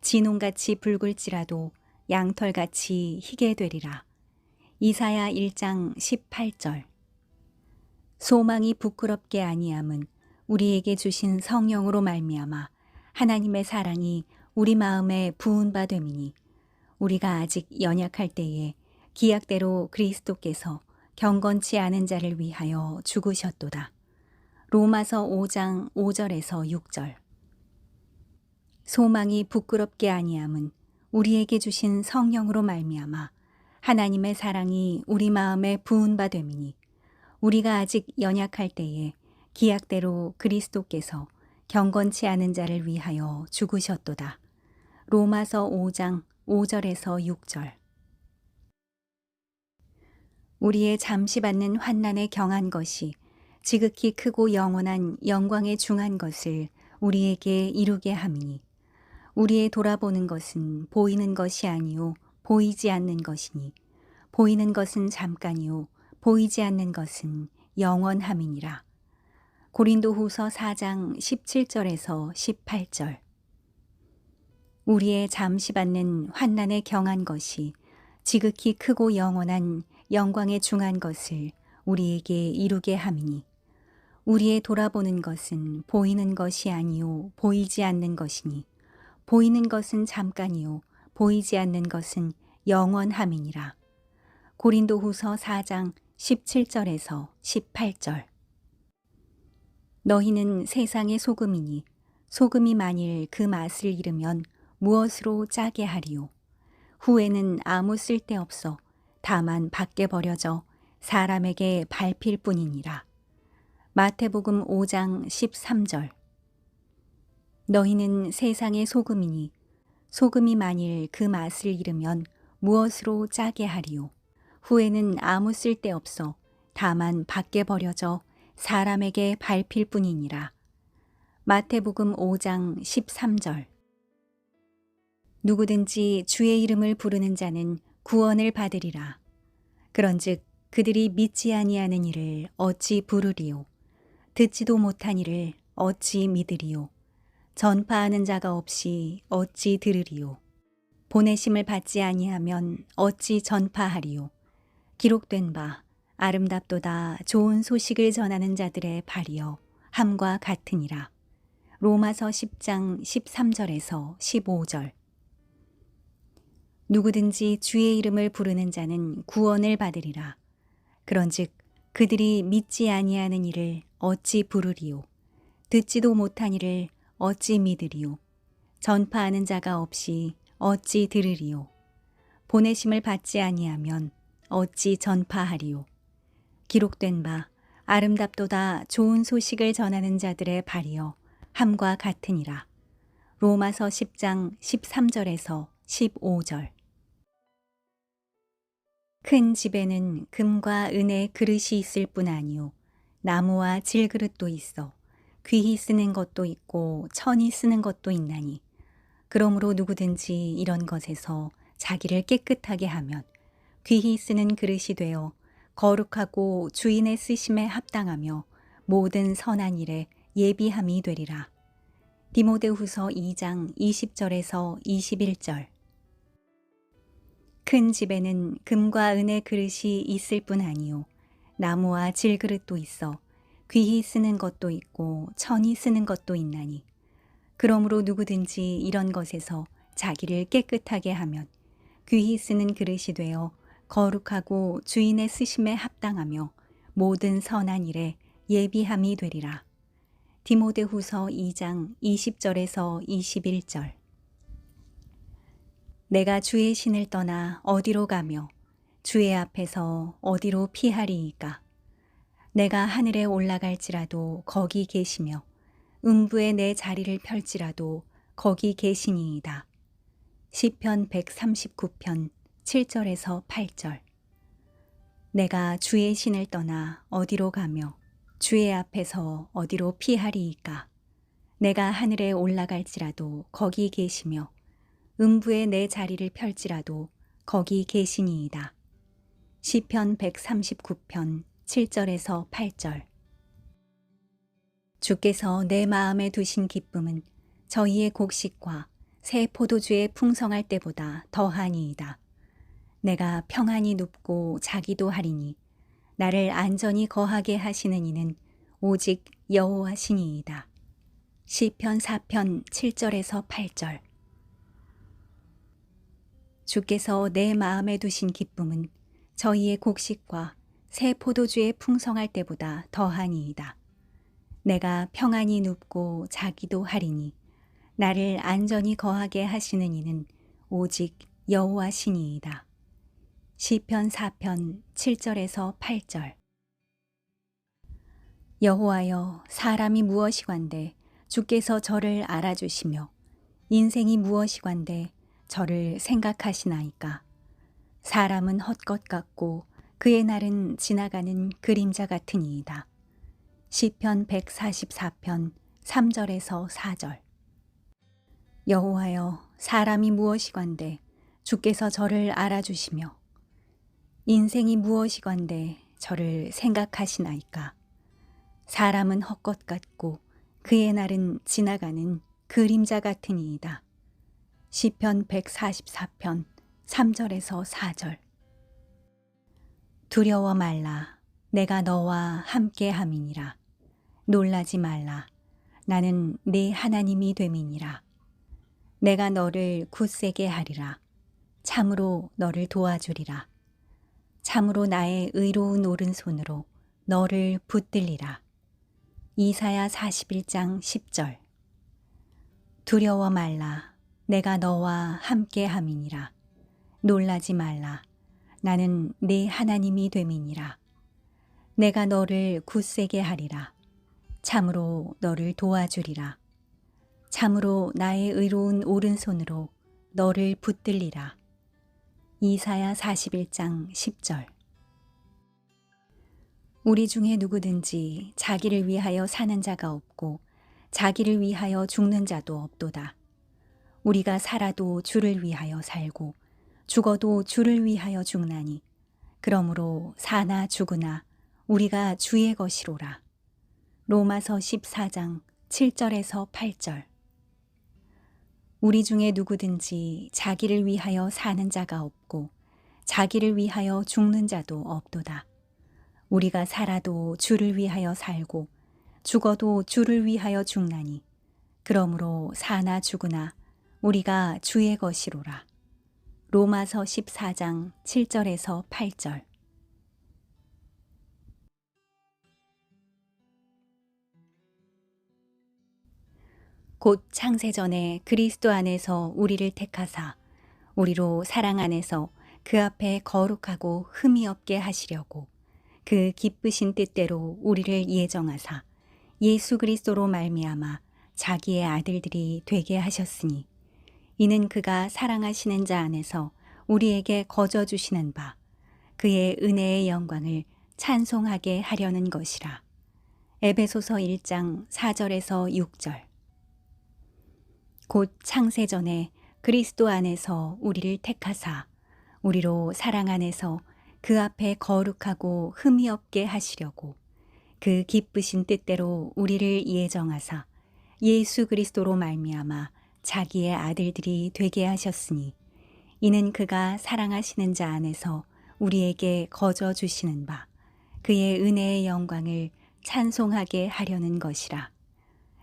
A: 진홍같이 붉을지라도 양털같이 희게 되리라. 이사야 1장 18절. 소망이 부끄럽게 아니함은 우리에게 주신 성령으로 말미암아 하나님의 사랑이 우리 마음에 부은 바 됨이니 우리가 아직 연약할 때에 기약대로 그리스도께서 경건치 않은 자를 위하여 죽으셨도다. 로마서 5장 5절에서 6절. 소망이 부끄럽게 아니함은 우리에게 주신 성령으로 말미암아 하나님의 사랑이 우리 마음에 부은 바 됨이니 우리가 아직 연약할 때에 기약대로 그리스도께서 경건치 않은 자를 위하여 죽으셨도다. 로마서 5장 5절에서 6절. 우리의 잠시 받는 환난에 경한 것이 지극히 크고 영원한 영광에 중한 것을 우리에게 이루게 함이니 우리의 돌아보는 것은 보이는 것이 아니요 보이지 않는 것이니 보이는 것은 잠깐이요 보이지 않는 것은 영원함이니라. 고린도후서 4장 17절에서 18절. 우리의 잠시 받는 환난에 경한 것이 지극히 크고 영원한 영광에 중한 것을 우리에게 이루게 함이니 우리의 돌아보는 것은 보이는 것이 아니요 보이지 않는 것이니 보이는 것은 잠깐이요 보이지 않는 것은 영원함이니라. 고린도후서 4장 17절에서 18절. 너희는 세상의 소금이니 소금이 만일 그 맛을 잃으면 무엇으로 짜게 하리요. 후에는 아무 쓸데없어 다만 밖에 버려져 사람에게 밟힐 뿐이니라. 마태복음 5장 13절. 너희는 세상의 소금이니 소금이 만일 그 맛을 잃으면 무엇으로 짜게 하리요. 후에는 아무 쓸데없어 다만 밖에 버려져 사람에게 밟힐 뿐이니라. 마태복음 5장 13절. 누구든지 주의 이름을 부르는 자는 구원을 받으리라. 그런즉 그들이 믿지 아니하는 이를 어찌 부르리요. 듣지도 못한 이를 어찌 믿으리요. 전파하는 자가 없이 어찌 들으리요. 보내심을 받지 아니하면 어찌 전파하리요. 기록된 바 아름답도다 좋은 소식을 전하는 자들의 발이여 함과 같으니라. 로마서 10장 13절에서 15절. 누구든지 주의 이름을 부르는 자는 구원을 받으리라. 그런즉 그들이 믿지 아니하는 이를 어찌 부르리요. 듣지도 못한 이를 어찌 믿으리요. 전파하는 자가 없이 어찌 들으리요. 보내심을 받지 아니하면 어찌 전파하리요. 기록된 바 아름답도다 좋은 소식을 전하는 자들의 발이여 함과 같으니라. 로마서 10장 13절에서 15절. 큰 집에는 금과 은의 그릇이 있을 뿐 아니요 나무와 질그릇도 있어 귀히 쓰는 것도 있고 천히 쓰는 것도 있나니 그러므로 누구든지 이런 것에서 자기를 깨끗하게 하면 귀히 쓰는 그릇이 되어 거룩하고 주인의 쓰심에 합당하며 모든 선한 일에 예비함이 되리라. 디모데후서 2장 20절에서 21절. 큰 집에는 금과 은의 그릇이 있을 뿐 아니요 나무와 질그릇도 있어 귀히 쓰는 것도 있고 천히 쓰는 것도 있나니 그러므로 누구든지 이런 것에서 자기를 깨끗하게 하면 귀히 쓰는 그릇이 되어 거룩하고 주인의 쓰심에 합당하며 모든 선한 일에 예비함이 되리라. 디모데후서 2장 20절에서 21절. 내가 주의 신을 떠나 어디로 가며 주의 앞에서 어디로 피하리이까. 내가 하늘에 올라갈지라도 거기 계시며 음부에 내 자리를 펼지라도 거기 계시니이다. 시편 139편 7절에서 8절. 내가 주의 신을 떠나 어디로 가며 주의 앞에서 어디로 피하리이까. 내가 하늘에 올라갈지라도 거기 계시며 음부에 내 자리를 펼지라도 거기 계시니이다. 시편 139편 7절에서 8절. 주께서 내 마음에 두신 기쁨은 저희의 곡식과 새 포도주의 풍성할 때보다 더하니이다. 내가 평안히 눕고 자기도 하리니 나를 안전히 거하게 하시는 이는 오직 여호와시니이다. 시편 4편 7절에서 8절. 주께서 내 마음에 두신 기쁨은 저희의 곡식과 새 포도주의 풍성할 때보다 더하니이다. 내가 평안히 눕고 자기도 하리니 나를 안전히 거하게 하시는 이는 오직 여호와시니이다. 시편 4편 7절에서 8절. 여호와여, 사람이 무엇이관대 주께서 저를 알아주시며 인생이 무엇이관대 저를 생각하시나이까. 사람은 헛것 같고 그의 날은 지나가는 그림자 같으니이다. 시편 144편 3절에서 4절. 여호와여, 사람이 무엇이관대 주께서 저를 알아주시며 인생이 무엇이건데 저를 생각하시나이까. 사람은 헛것 같고 그의 날은 지나가는 그림자 같으니이다. 시편 144편 3절에서 4절. 두려워 말라. 내가 너와 함께 함이니라. 놀라지 말라. 나는 네 하나님이 됨이니라. 내가 너를 굳세게 하리라. 참으로 너를 도와주리라. 참으로 나의 의로운 오른손으로 너를 붙들리라. 이사야 41장 10절. 두려워 말라. 내가 너와 함께 함이니라. 놀라지 말라. 나는 네 하나님이 됨이니라. 내가 너를 굳세게 하리라. 참으로 너를 도와주리라. 참으로 나의 의로운 오른손으로 너를 붙들리라. 이사야 41장 10절. 우리 중에 누구든지 자기를 위하여 사는 자가 없고 자기를 위하여 죽는 자도 없도다. 우리가 살아도 주를 위하여 살고 죽어도 주를 위하여 죽나니 그러므로 사나 죽으나 우리가 주의 것이로라. 로마서 14장 7절에서 8절. 우리 중에 누구든지 자기를 위하여 사는 자가 없고 자기를 위하여 죽는 자도 없도다. 우리가 살아도 주를 위하여 살고 죽어도 주를 위하여 죽나니 그러므로 사나 죽으나 우리가 주의 것이로라. 로마서 14장 7절에서 8절. 곧 창세전에 그리스도 안에서 우리를 택하사 우리로 사랑 안에서 그 앞에 거룩하고 흠이 없게 하시려고 그 기쁘신 뜻대로 우리를 예정하사 예수 그리스도로 말미암아 자기의 아들들이 되게 하셨으니 이는 그가 사랑하시는 자 안에서 우리에게 거저 주시는 바 그의 은혜의 영광을 찬송하게 하려는 것이라. 에베소서 1장 4절에서 6절. 곧 창세전에 그리스도 안에서 우리를 택하사 우리로 사랑 안에서 그 앞에 거룩하고 흠이 없게 하시려고 그 기쁘신 뜻대로 우리를 예정하사 예수 그리스도로 말미암아 자기의 아들들이 되게 하셨으니 이는 그가 사랑하시는 자 안에서 우리에게 거저 주시는 바 그의 은혜의 영광을 찬송하게 하려는 것이라.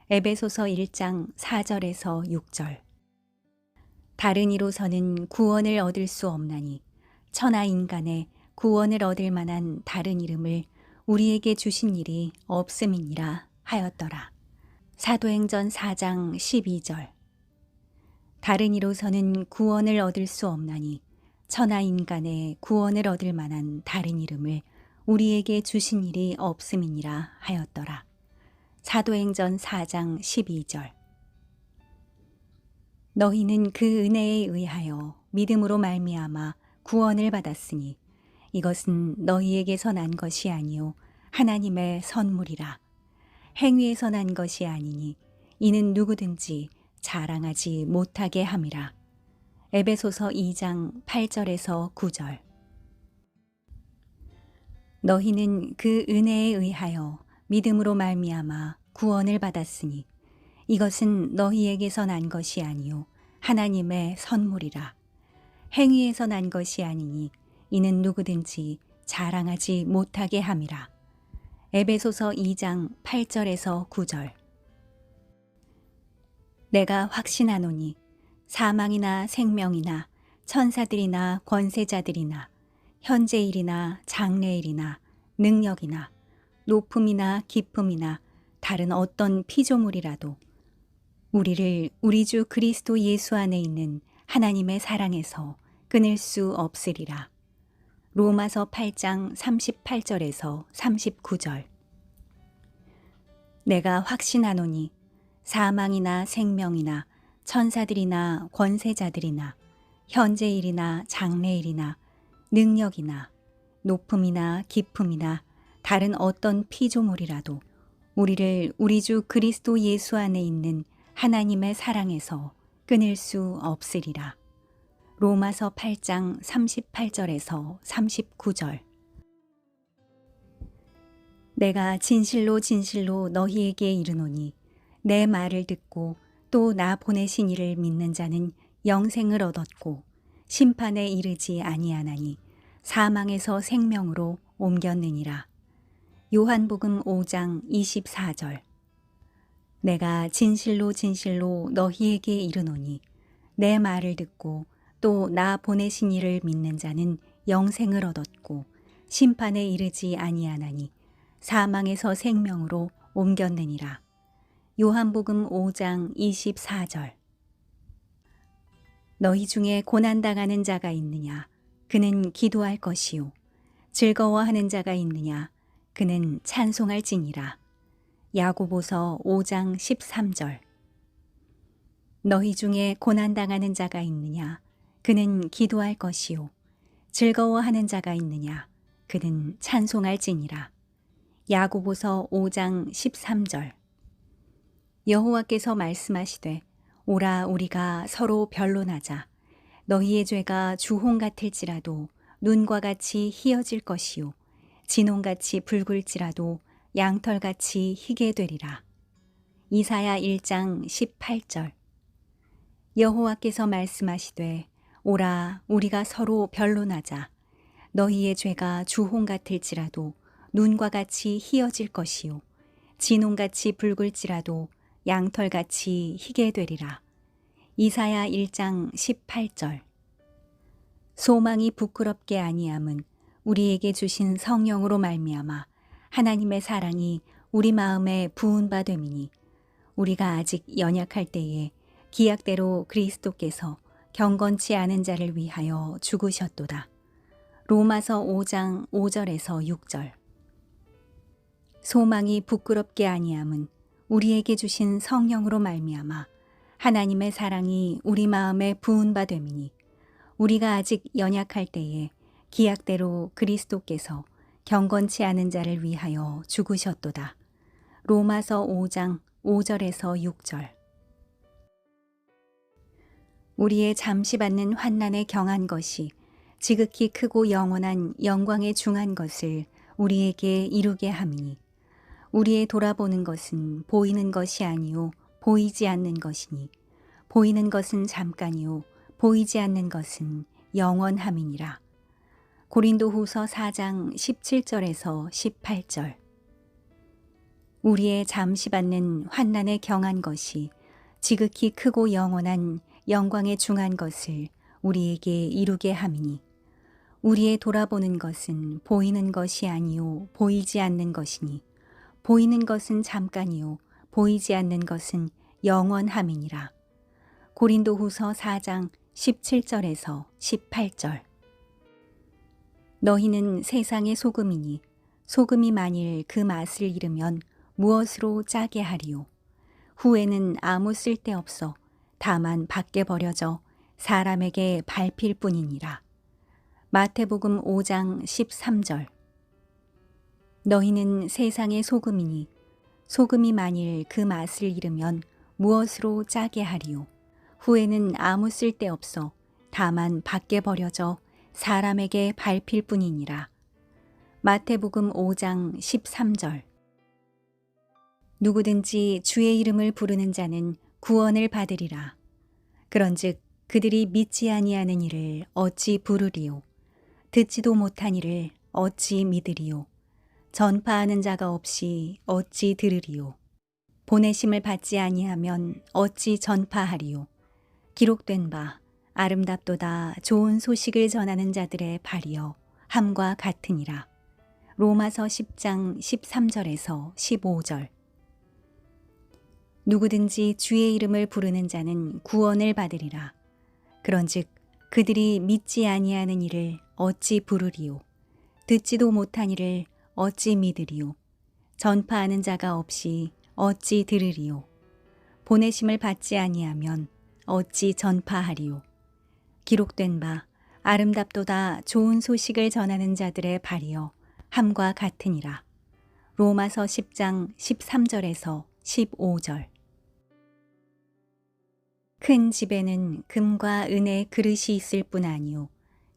A: 에베소서 1장 4절에서 6절. 다른 이로서는 구원을 얻을 수 없나니 천하 인간의 구원을 얻을 만한 다른 이름을 우리에게 주신 일이 없음이니라 하였더라. 사도행전 4장 12절. 다른 이로서는 구원을 얻을 수 없나니 천하 인간의 구원을 얻을 만한 다른 이름을 우리에게 주신 일이 없음이니라 하였더라. 사도행전 4장 12절. 너희는 그 은혜에 의하여 믿음으로 말미암아 구원을 받았으니 이것은 너희에게서 난 것이 아니요 하나님의 선물이라. 행위에서 난 것이 아니니 이는 누구든지 자랑하지 못하게 함이라. 에베소서 2장 8절에서 9절. 너희는 그 은혜에 의하여 믿음으로 말미암아 구원을 받았으니 이것은 너희에게서 난 것이 아니요 하나님의 선물이라. 행위에서 난 것이 아니니 이는 누구든지 자랑하지 못하게 함이라. 에베소서 2장 8절에서 9절. 내가 확신하노니 사망이나 생명이나 천사들이나 권세자들이나 현재일이나 장래일이나 능력이나 높음이나 깊음이나 다른 어떤 피조물이라도 우리를 우리 주 그리스도 예수 안에 있는 하나님의 사랑에서 끊을 수 없으리라. 로마서 8장 38절에서 39절. 내가 확신하노니 사망이나 생명이나 천사들이나 권세자들이나 현재일이나 장래일이나 능력이나 높음이나 깊음이나 다른 어떤 피조물이라도 우리를 우리 주 그리스도 예수 안에 있는 하나님의 사랑에서 끊을 수 없으리라. 로마서 8장 38절에서 39절. 내가 진실로 진실로 너희에게 이르노니 내 말을 듣고 또 나 보내신 이를 믿는 자는 영생을 얻었고 심판에 이르지 아니하나니 사망에서 생명으로 옮겼느니라. 요한복음 5장 24절. 내가 진실로 진실로 너희에게 이르노니 내 말을 듣고 또 나 보내신 이를 믿는 자는 영생을 얻었고 심판에 이르지 아니하나니 사망에서 생명으로 옮겼느니라. 요한복음 5장 24절. 너희 중에 고난당하는 자가 있느냐? 그는 기도할 것이요. 즐거워하는 자가 있느냐? 그는 찬송할지니라. 야고보서 5장 13절. 너희 중에 고난당하는 자가 있느냐? 그는 기도할 것이요. 즐거워하는 자가 있느냐? 그는 찬송할지니라. 야고보서 5장 13절. 여호와께서 말씀하시되 오라 우리가 서로 변론하자. 너희의 죄가 주홍 같을지라도 눈과 같이 희어질 것이요 진홍같이 붉을지라도 양털같이 희게 되리라. 이사야 1장 18절. 여호와께서 말씀하시되 오라 우리가 서로 변론하자. 너희의 죄가 주홍 같을지라도 눈과 같이 희어질 것이요 진홍같이 붉을지라도 양털같이 희게 되리라. 이사야 1장 18절. 소망이 부끄럽게 아니함은 우리에게 주신 성령으로 말미암아 하나님의 사랑이 우리 마음에 부은 바 됨이니 우리가 아직 연약할 때에 기약대로 그리스도께서 경건치 않은 자를 위하여 죽으셨도다. 로마서 5장 5절에서 6절. 소망이 부끄럽게 아니함은 우리에게 주신 성령으로 말미암아 하나님의 사랑이 우리 마음에 부은 바 됨이니 우리가 아직 연약할 때에 기약대로 그리스도께서 경건치 않은 자를 위하여 죽으셨도다. 로마서 5장 5절에서 6절. 우리의 잠시 받는 환난에 경한 것이 지극히 크고 영원한 영광에 중한 것을 우리에게 이루게 함이니 우리의 돌아보는 것은 보이는 것이 아니요 보이지 않는 것이니 보이는 것은 잠깐이요 보이지 않는 것은 영원함이니라. 고린도후서 4장 17절에서 18절. 우리의 잠시 받는 환난에 경한 것이 지극히 크고 영원한 영광에 중한 것을 우리에게 이루게 함이니 우리의 돌아보는 것은 보이는 것이 아니요 보이지 않는 것이니 보이는 것은 잠깐이요 보이지 않는 것은 영원함이니라. 고린도후서 4장 17절에서 18절. 너희는 세상의 소금이니 소금이 만일 그 맛을 잃으면 무엇으로 짜게 하리요? 후에는 아무 쓸데없어 다만 밖에 버려져 사람에게 밟힐 뿐이니라. 마태복음 5장 13절. 너희는 세상의 소금이니 소금이 만일 그 맛을 잃으면 무엇으로 짜게 하리요? 후에는 아무 쓸데없어 다만 밖에 버려져 사람에게 밟힐 뿐이니라. 마태복음 5장 13절. 누구든지 주의 이름을 부르는 자는 구원을 받으리라. 그런즉 그들이 믿지 아니하는 이를 어찌 부르리요? 듣지도 못한 이를 어찌 믿으리요? 전파하는 자가 없이 어찌 들으리요? 보내심을 받지 아니하면 어찌 전파하리요? 기록된 바 아름답도다 좋은 소식을 전하는 자들의 발이여 함과 같으니라. 로마서 10장 13절에서 15절. 누구든지 주의 이름을 부르는 자는 구원을 받으리라. 그런즉 그들이 믿지 아니하는 이를 어찌 부르리요? 듣지도 못한 이를 어찌 믿으리요? 전파하는 자가 없이 어찌 들으리요? 보내심을 받지 아니하면 어찌 전파하리요? 기록된 바 아름답도다 좋은 소식을 전하는 자들의 발이여 함과 같으니라. 로마서 10장 13절에서 15절. 큰 집에는 금과 은의 그릇이 있을 뿐 아니요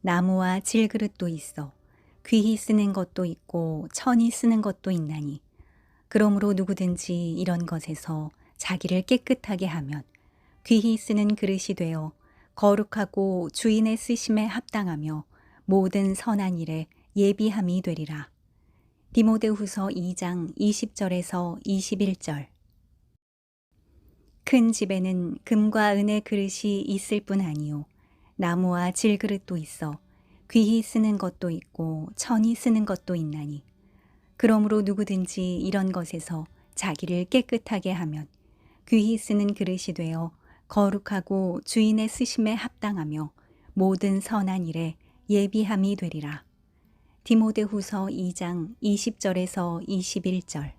A: 나무와 질그릇도 있어 귀히 쓰는 것도 있고 천히 쓰는 것도 있나니 그러므로 누구든지 이런 것에서 자기를 깨끗하게 하면 귀히 쓰는 그릇이 되어 거룩하고 주인의 쓰심에 합당하며 모든 선한 일에 예비함이 되리라. 디모데후서 2장 20절에서 21절. 큰 집에는 금과 은의 그릇이 있을 뿐 아니요 나무와 질그릇도 있어 귀히 쓰는 것도 있고 천히 쓰는 것도 있나니 그러므로 누구든지 이런 것에서 자기를 깨끗하게 하면 귀히 쓰는 그릇이 되어 거룩하고 주인의 쓰심에 합당하며 모든 선한 일에 예비함이 되리라. 디모데후서 2장 20절에서 21절.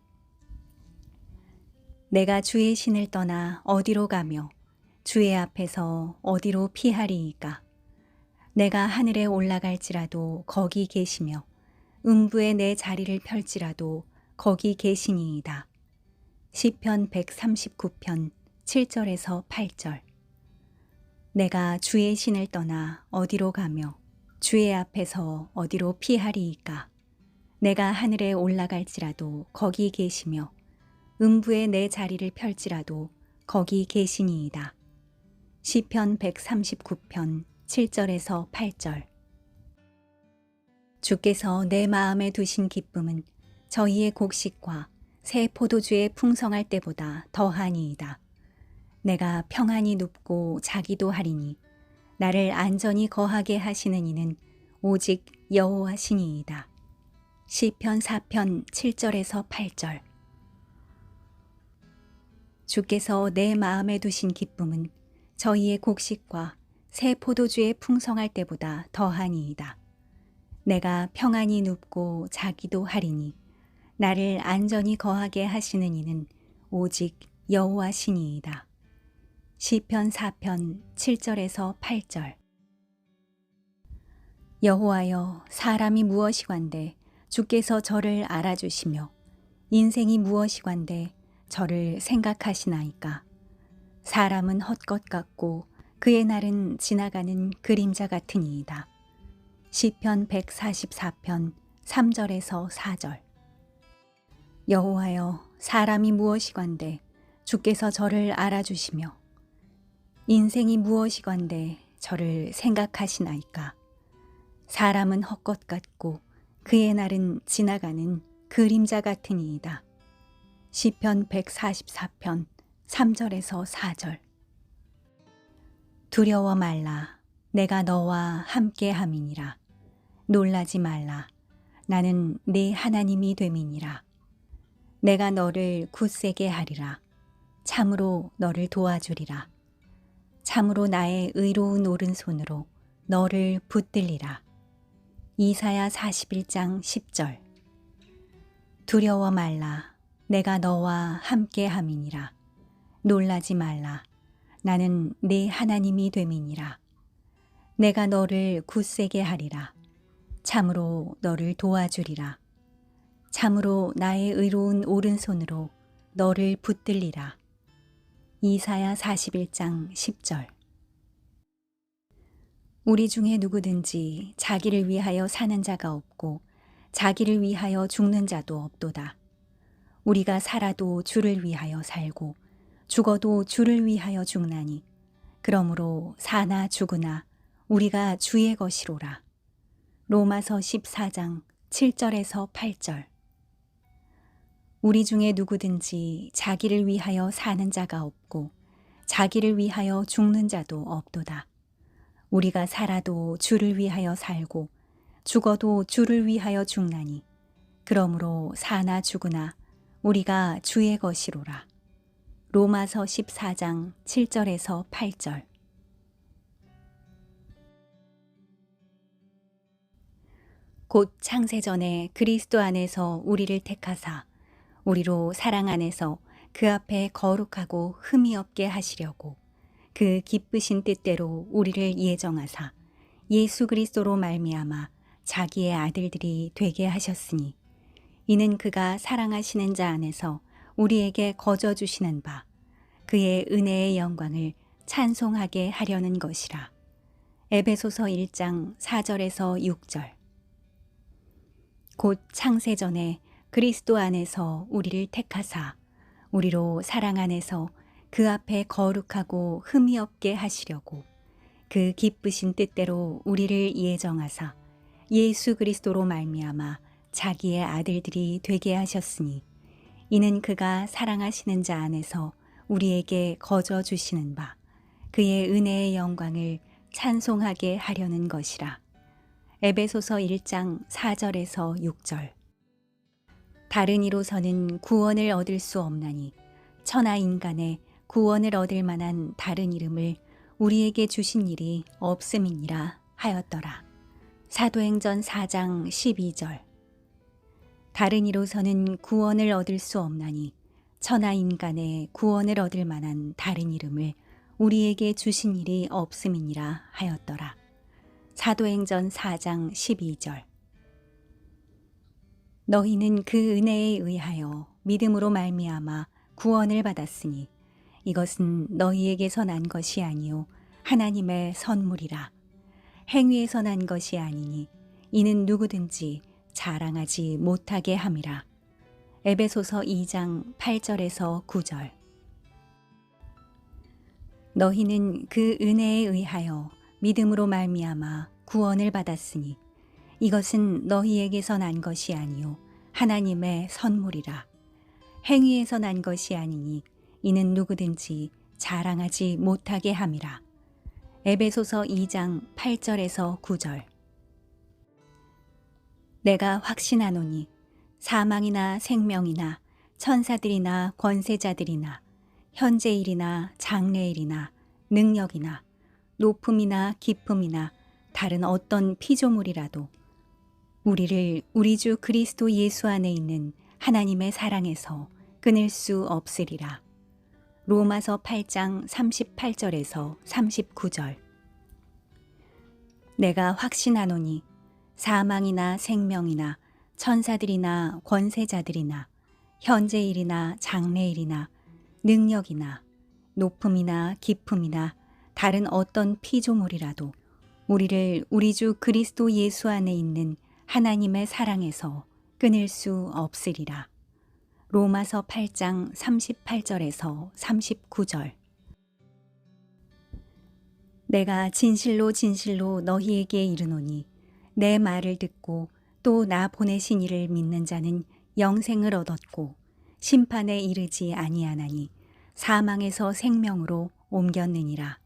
A: 내가 주의 신을 떠나 어디로 가며 주의 앞에서 어디로 피하리이까? 내가 하늘에 올라갈지라도 거기 계시며 음부에 내 자리를 펼지라도 거기 계시니이다. 시편 139편 7절에서 8절. 내가 주의 신을 떠나 어디로 가며 주의 앞에서 어디로 피하리이까? 내가 하늘에 올라갈지라도 거기 계시며 음부에 내 자리를 펼지라도 거기 계시니이다. 시편 139편 7절에서 8절. 주께서 내 마음에 두신 기쁨은 저희의 곡식과 새 포도주의 풍성할 때보다 더하니이다. 내가 평안히 눕고 자기도 하리니 나를 안전히 거하게 하시는 이는 오직 여호와시니이다. 시편 4편 7절에서 8절. 주께서 내 마음에 두신 기쁨은 저희의 곡식과 새 포도주의 풍성할 때보다 더하니이다. 내가 평안히 눕고 자기도 하리니 나를 안전히 거하게 하시는 이는 오직 여호와시니이다. 시편 4편 7절에서 8절. 여호와여, 사람이 무엇이관대 주께서 저를 알아주시며 인생이 무엇이관대 저를 생각하시나이까? 사람은 헛것 같고 그의 날은 지나가는 그림자 같으니이다. 시편 144편 3절에서 4절. 여호와여, 사람이 무엇이관대 주께서 저를 알아주시며 인생이 무엇이건데 저를 생각하시나이까? 사람은 헛것 같고 그의 날은 지나가는 그림자 같으니이다. 시편 144편 3절에서 4절. 두려워 말라. 내가 너와 함께 함이니라. 놀라지 말라. 나는 네 하나님이 됨이니라. 내가 너를 굳세게 하리라. 참으로 너를 도와주리라. 참으로 나의 의로운 오른손으로 너를 붙들리라. 이사야 41장 10절. 두려워 말라. 내가 너와 함께 함이니라. 놀라지 말라. 나는 네 하나님이 됨이니라. 내가 너를 굳세게 하리라. 참으로 너를 도와주리라. 참으로 나의 의로운 오른손으로 너를 붙들리라. 이사야 41장 10절. 우리 중에 누구든지 자기를 위하여 사는 자가 없고 자기를 위하여 죽는 자도 없도다. 우리가 살아도 주를 위하여 살고 죽어도 주를 위하여 죽나니 그러므로 사나 죽으나 우리가 주의 것이로라. 로마서 14장 7절에서 8절. 우리 중에 누구든지 자기를 위하여 사는 자가 없고 자기를 위하여 죽는 자도 없도다. 우리가 살아도 주를 위하여 살고 죽어도 주를 위하여 죽나니 그러므로 사나 죽으나 우리가 주의 것이로라. 로마서 14장 7절에서 8절. 곧 창세전에 그리스도 안에서 우리를 택하사 우리로 사랑 안에서 그 앞에 거룩하고 흠이 없게 하시려고 그 기쁘신 뜻대로 우리를 예정하사 예수 그리스도로 말미암아 자기의 아들들이 되게 하셨으니 이는 그가 사랑하시는 자 안에서 우리에게 거저 주시는 바 그의 은혜의 영광을 찬송하게 하려는 것이라. 에베소서 1장 4절에서 6절. 곧 창세전에 그리스도 안에서 우리를 택하사 우리로 사랑 안에서 그 앞에 거룩하고 흠이 없게 하시려고 그 기쁘신 뜻대로 우리를 예정하사 예수 그리스도로 말미암아 자기의 아들들이 되게 하셨으니 이는 그가 사랑하시는 자 안에서 우리에게 거저 주시는 바 그의 은혜의 영광을 찬송하게 하려는 것이라. 에베소서 1장 4절에서 6절. 다른 이로서는 구원을 얻을 수 없나니 천하 인간의 구원을 얻을 만한 다른 이름을 우리에게 주신 일이 없음이니라 하였더라. 사도행전 4장 12절. 다른 이로서는 구원을 얻을 수 없나니 천하 인간의 구원을 얻을 만한 다른 이름을 우리에게 주신 일이 없음이니라 하였더라. 사도행전 4장 12절. 너희는 그 은혜에 의하여 믿음으로 말미암아 구원을 받았으니 이것은 너희에게서 난 것이 아니요 하나님의 선물이라. 행위에서 난 것이 아니니 이는 누구든지 자랑하지 못하게 함이라. 에베소서 2장 8절에서 9절. 너희는 그 은혜에 의하여 믿음으로 말미암아 구원을 받았으니 이것은 너희에게서 난 것이 아니요 하나님의 선물이라. 행위에서 난 것이 아니니 이는 누구든지 자랑하지 못하게 함이라. 에베소서 2장 8절에서 9절. 내가 확신하노니 사망이나 생명이나 천사들이나 권세자들이나 현재일이나 장래일이나 능력이나 높음이나 깊음이나 다른 어떤 피조물이라도 우리를 우리 주 그리스도 예수 안에 있는 하나님의 사랑에서 끊을 수 없으리라. 로마서 8장 38절에서 39절. 내가 확신하노니 사망이나 생명이나 천사들이나 권세자들이나 현재일이나 장래일이나 능력이나 높음이나 깊음이나 다른 어떤 피조물이라도 우리를 우리 주 그리스도 예수 안에 있는 하나님의 사랑에서 끊을 수 없으리라. 로마서 8장 38절에서 39절. 내가 진실로 진실로 너희에게 이르노니 내 말을 듣고 또 나 보내신 이를 믿는 자는 영생을 얻었고 심판에 이르지 아니하나니 사망에서 생명으로 옮겼느니라.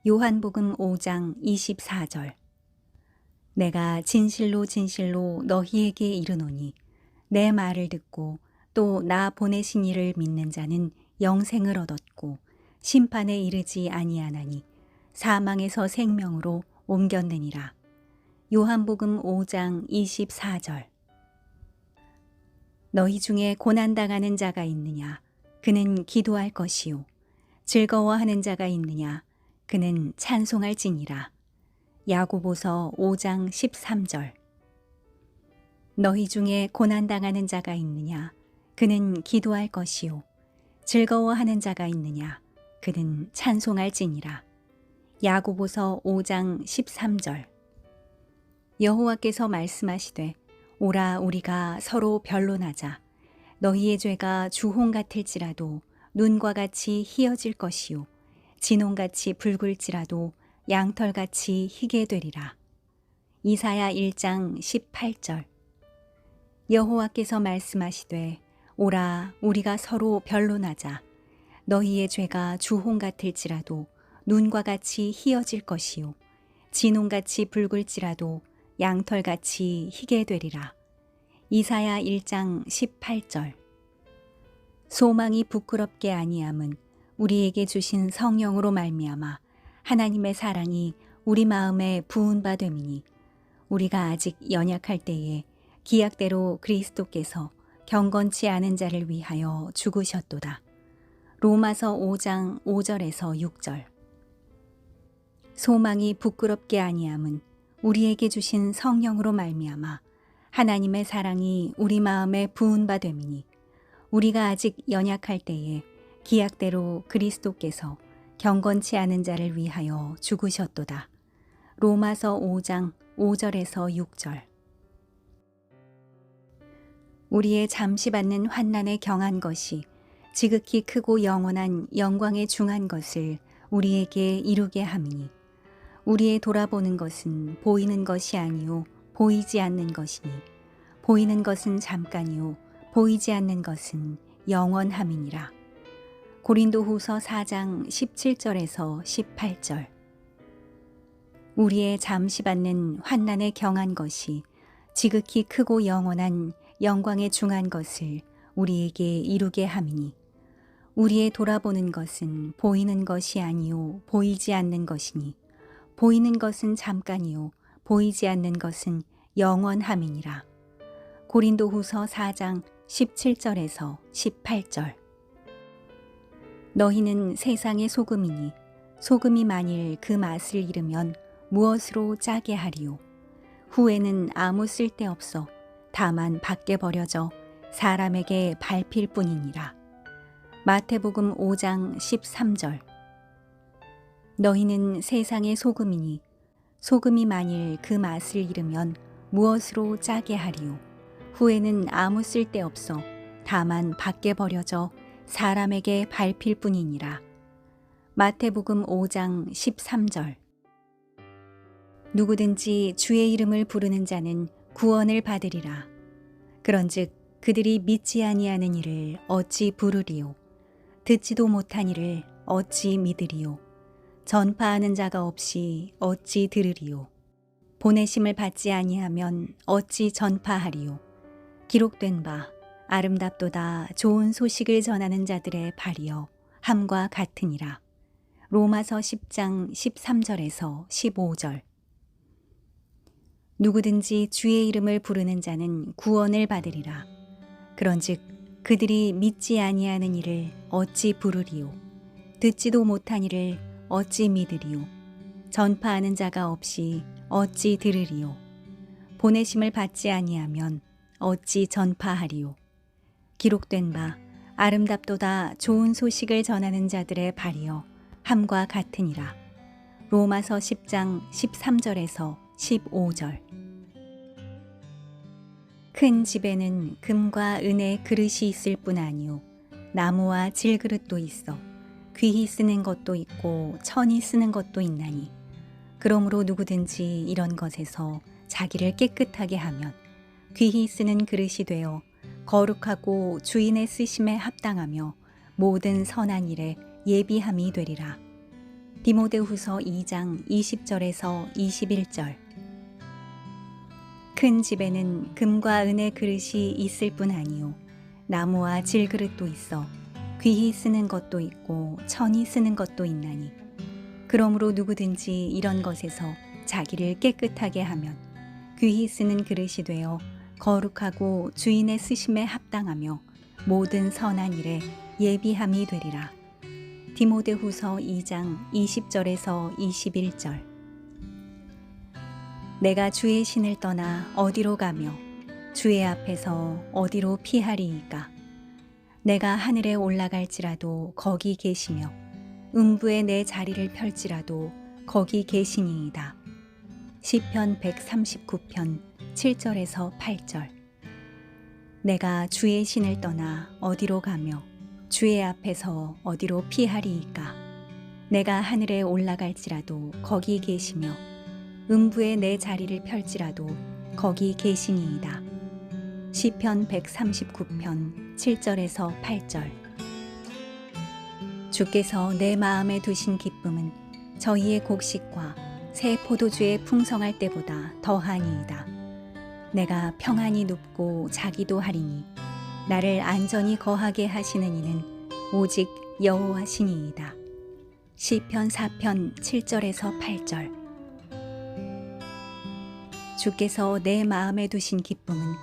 A: 요한복음 5장 24절. 내가 진실로 진실로 너희에게 이르노니 내 말을 듣고 또 나 보내신 이를 믿는 자는 영생을 얻었고 심판에 이르지 아니하나니 사망에서 생명으로 옮겼느니라. 요한복음 5장 24절. 너희 중에 고난당하는 자가 있느냐? 그는 기도할 것이요. 즐거워하는 자가 있느냐? 그는 찬송할지니라. 야고보서 5장 13절. 너희 중에 고난당하는 자가 있느냐? 그는 기도할 것이요. 즐거워하는 자가 있느냐? 그는 찬송할지니라. 야고보서 5장 13절. 여호와께서 말씀하시되 오라 우리가 서로 변론하자. 너희의 죄가 주홍 같을지라도 눈과 같이 희어질 것이요 진홍같이 붉을지라도 양털같이 희게 되리라. 이사야 1장 18절. 여호와께서 말씀하시되 오라 우리가 서로 변론하자. 너희의 죄가 주홍 같을지라도 눈과 같이 희어질 것이요 진홍같이 붉을지라도 양털같이 희게 되리라. 이사야 1장 18절. 소망이 부끄럽게 아니함은 우리에게 주신 성령으로 말미암아 하나님의 사랑이 우리 마음에 부은 바 됨이니 우리가 아직 연약할 때에 기약대로 그리스도께서 경건치 않은 자를 위하여 죽으셨도다. 로마서 5장 5절에서 6절. 소망이 부끄럽게 아니함은 우리에게 주신 성령으로 말미암아 하나님의 사랑이 우리 마음에 부은 바 됨이니 우리가 아직 연약할 때에 기약대로 그리스도께서 경건치 않은 자를 위하여 죽으셨도다. 로마서 5장 5절에서 6절. 우리의 잠시 받는 환난에 경한 것이 지극히 크고 영원한 영광에 중한 것을 우리에게 이루게 함이니 우리의 돌아보는 것은 보이는 것이 아니요 보이지 않는 것이니 보이는 것은 잠깐이요 보이지 않는 것은 영원함이니라. 고린도후서 4장 17절에서 18절. 우리의 잠시 받는 환난에 경한 것이 지극히 크고 영원한 영광에 중한 것을 우리에게 이루게 함이니 우리의 돌아보는 것은 보이는 것이 아니요 보이지 않는 것이니 보이는 것은 잠깐이요 보이지 않는 것은 영원함이니라. 고린도후서 4장 17절에서 18절. 너희는 세상의 소금이니 소금이 만일 그 맛을 잃으면 무엇으로 짜게 하리요. 후에는 아무 쓸데없어 다만 밖에 버려져 사람에게 밟힐 뿐이니라. 마태복음 5장 13절. 너희는 세상의 소금이니 소금이 만일 그 맛을 잃으면 무엇으로 짜게 하리요. 후에는 아무 쓸데없어 다만 밖에 버려져 사람에게 밟힐 뿐이니라. 마태복음 5장 13절. 누구든지 주의 이름을 부르는 자는 구원을 받으리라. 그런즉 그들이 믿지 아니하는 이를 어찌 부르리요. 듣지도 못한 이를 어찌 믿으리요. 전파하는 자가 없이 어찌 들으리요. 보내심을 받지 아니하면 어찌 전파하리요. 기록된 바 아름답도다 좋은 소식을 전하는 자들의 발이여 함과 같으니라. 로마서 10장 13절에서 15절. 누구든지 주의 이름을 부르는 자는 구원을 받으리라. 그런즉 그들이 믿지 아니하는 이를 어찌 부르리요. 듣지도 못한 이를 어찌 믿으리요. 전파하는 자가 없이 어찌 들으리요. 보내심을 받지 아니하면 어찌 전파하리요. 기록된 바 아름답도다 좋은 소식을 전하는 자들의 발이여 함과 같으니라. 로마서 10장 13절에서 15절. 큰 집에는 금과 은의 그릇이 있을 뿐 아니요 나무와 질그릇도 있어 귀히 쓰는 것도 있고 천히 쓰는 것도 있나니 그러므로 누구든지 이런 것에서 자기를 깨끗하게 하면 귀히 쓰는 그릇이 되어 거룩하고 주인의 쓰심에 합당하며 모든 선한 일에 예비함이 되리라. 디모데후서 2장 20절에서 21절. 큰 집에는 금과 은의 그릇이 있을 뿐 아니요 나무와 질그릇도 있어 귀히 쓰는 것도 있고 천히 쓰는 것도 있나니 그러므로 누구든지 이런 것에서 자기를 깨끗하게 하면 귀히 쓰는 그릇이 되어 거룩하고 주인의 쓰심에 합당하며 모든 선한 일에 예비함이 되리라. 디모데후서 2장 20절에서 21절. 내가 주의 신을 떠나 어디로 가며 주의 앞에서 어디로 피하리이까. 내가 하늘에 올라갈지라도 거기 계시며 음부에 내 자리를 펼지라도 거기 계시니이다. 시편 139편 7절에서 8절. 내가 주의 신을 떠나 어디로 가며 주의 앞에서 어디로 피하리이까. 내가 하늘에 올라갈지라도 거기 계시며 음부에 내 자리를 펼지라도 거기 계시니이다. 시편 139편 7절에서 8절. 주께서 내 마음에 두신 기쁨은 저희의 곡식과 새 포도주의 풍성할 때보다 더하니이다. 내가 평안히 눕고 자기도 하리니 나를 안전히 거하게 하시는 이는 오직 여호와시니이다. 시편 4편 7절에서 8절. 주께서 내 마음에 두신 기쁨은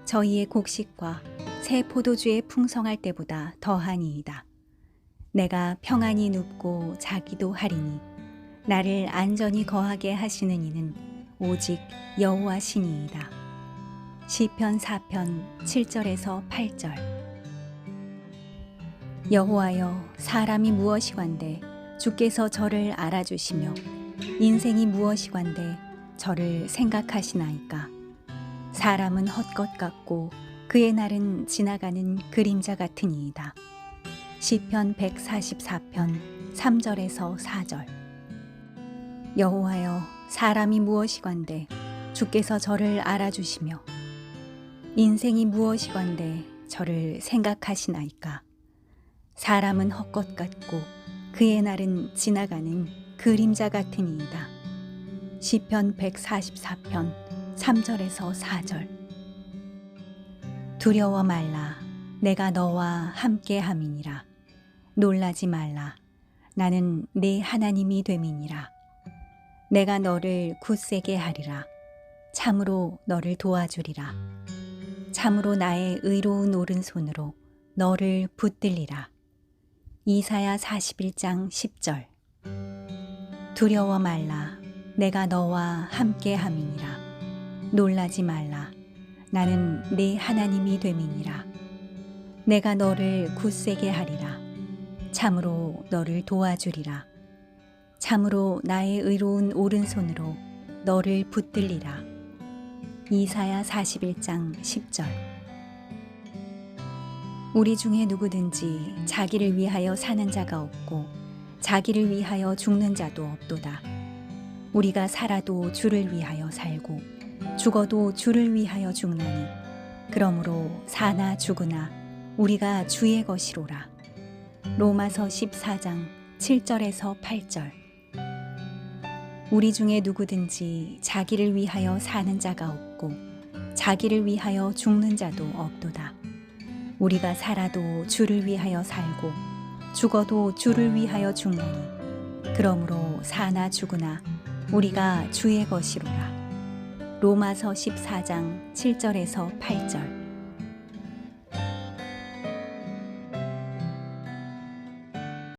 A: 저희의 곡식과 새 포도주의 풍성할 때보다 더하니이다. 내가 평안히 눕고 자기도 하리니 나를 안전히 거하게 하시는 이는 오직 여호와시니이다. 시편 4편 7절에서 8절. 여호와여, 사람이 무엇이관대 주께서 저를 알아주시며 인생이 무엇이관대 저를 생각하시나이까. 사람은 헛것 같고 그의 날은 지나가는 그림자 같으니이다. 시편 144편 3절에서 4절. 여호와여, 사람이 무엇이관대 주께서 저를 알아주시며 인생이 무엇이관대 저를 생각하시나이까. 사람은 헛것 같고 그의 날은 지나가는 그림자 같으니이다. 시편 144편 3절에서 4절. 두려워 말라. 내가 너와 함께 함이니라. 놀라지 말라. 나는 네 하나님이 됨이니라. 내가 너를 굳세게 하리라. 참으로 너를 도와주리라. 참으로 나의 의로운 오른손으로 너를 붙들리라. 이사야 41장 10절. 두려워 말라. 내가 너와 함께 함이니라. 놀라지 말라. 나는 네 하나님이 됨이니라. 내가 너를 굳세게 하리라. 참으로 너를 도와주리라. 참으로 나의 의로운 오른손으로 너를 붙들리라. 이사야 41장 10절. 우리 중에 누구든지 자기를 위하여 사는 자가 없고 자기를 위하여 죽는 자도 없도다. 우리가 살아도 주를 위하여 살고 죽어도 주를 위하여 죽나니 그러므로 사나 죽으나 우리가 주의 것이로라. 로마서 14장 7절에서 8절. 우리 중에 누구든지 자기를 위하여 사는 자가 없고 자기를 위하여 죽는 자도 없도다. 우리가 살아도 주를 위하여 살고 죽어도 주를 위하여 죽나니 그러므로 사나 죽으나 우리가 주의 것이로라. 로마서 14장 7절에서 8절.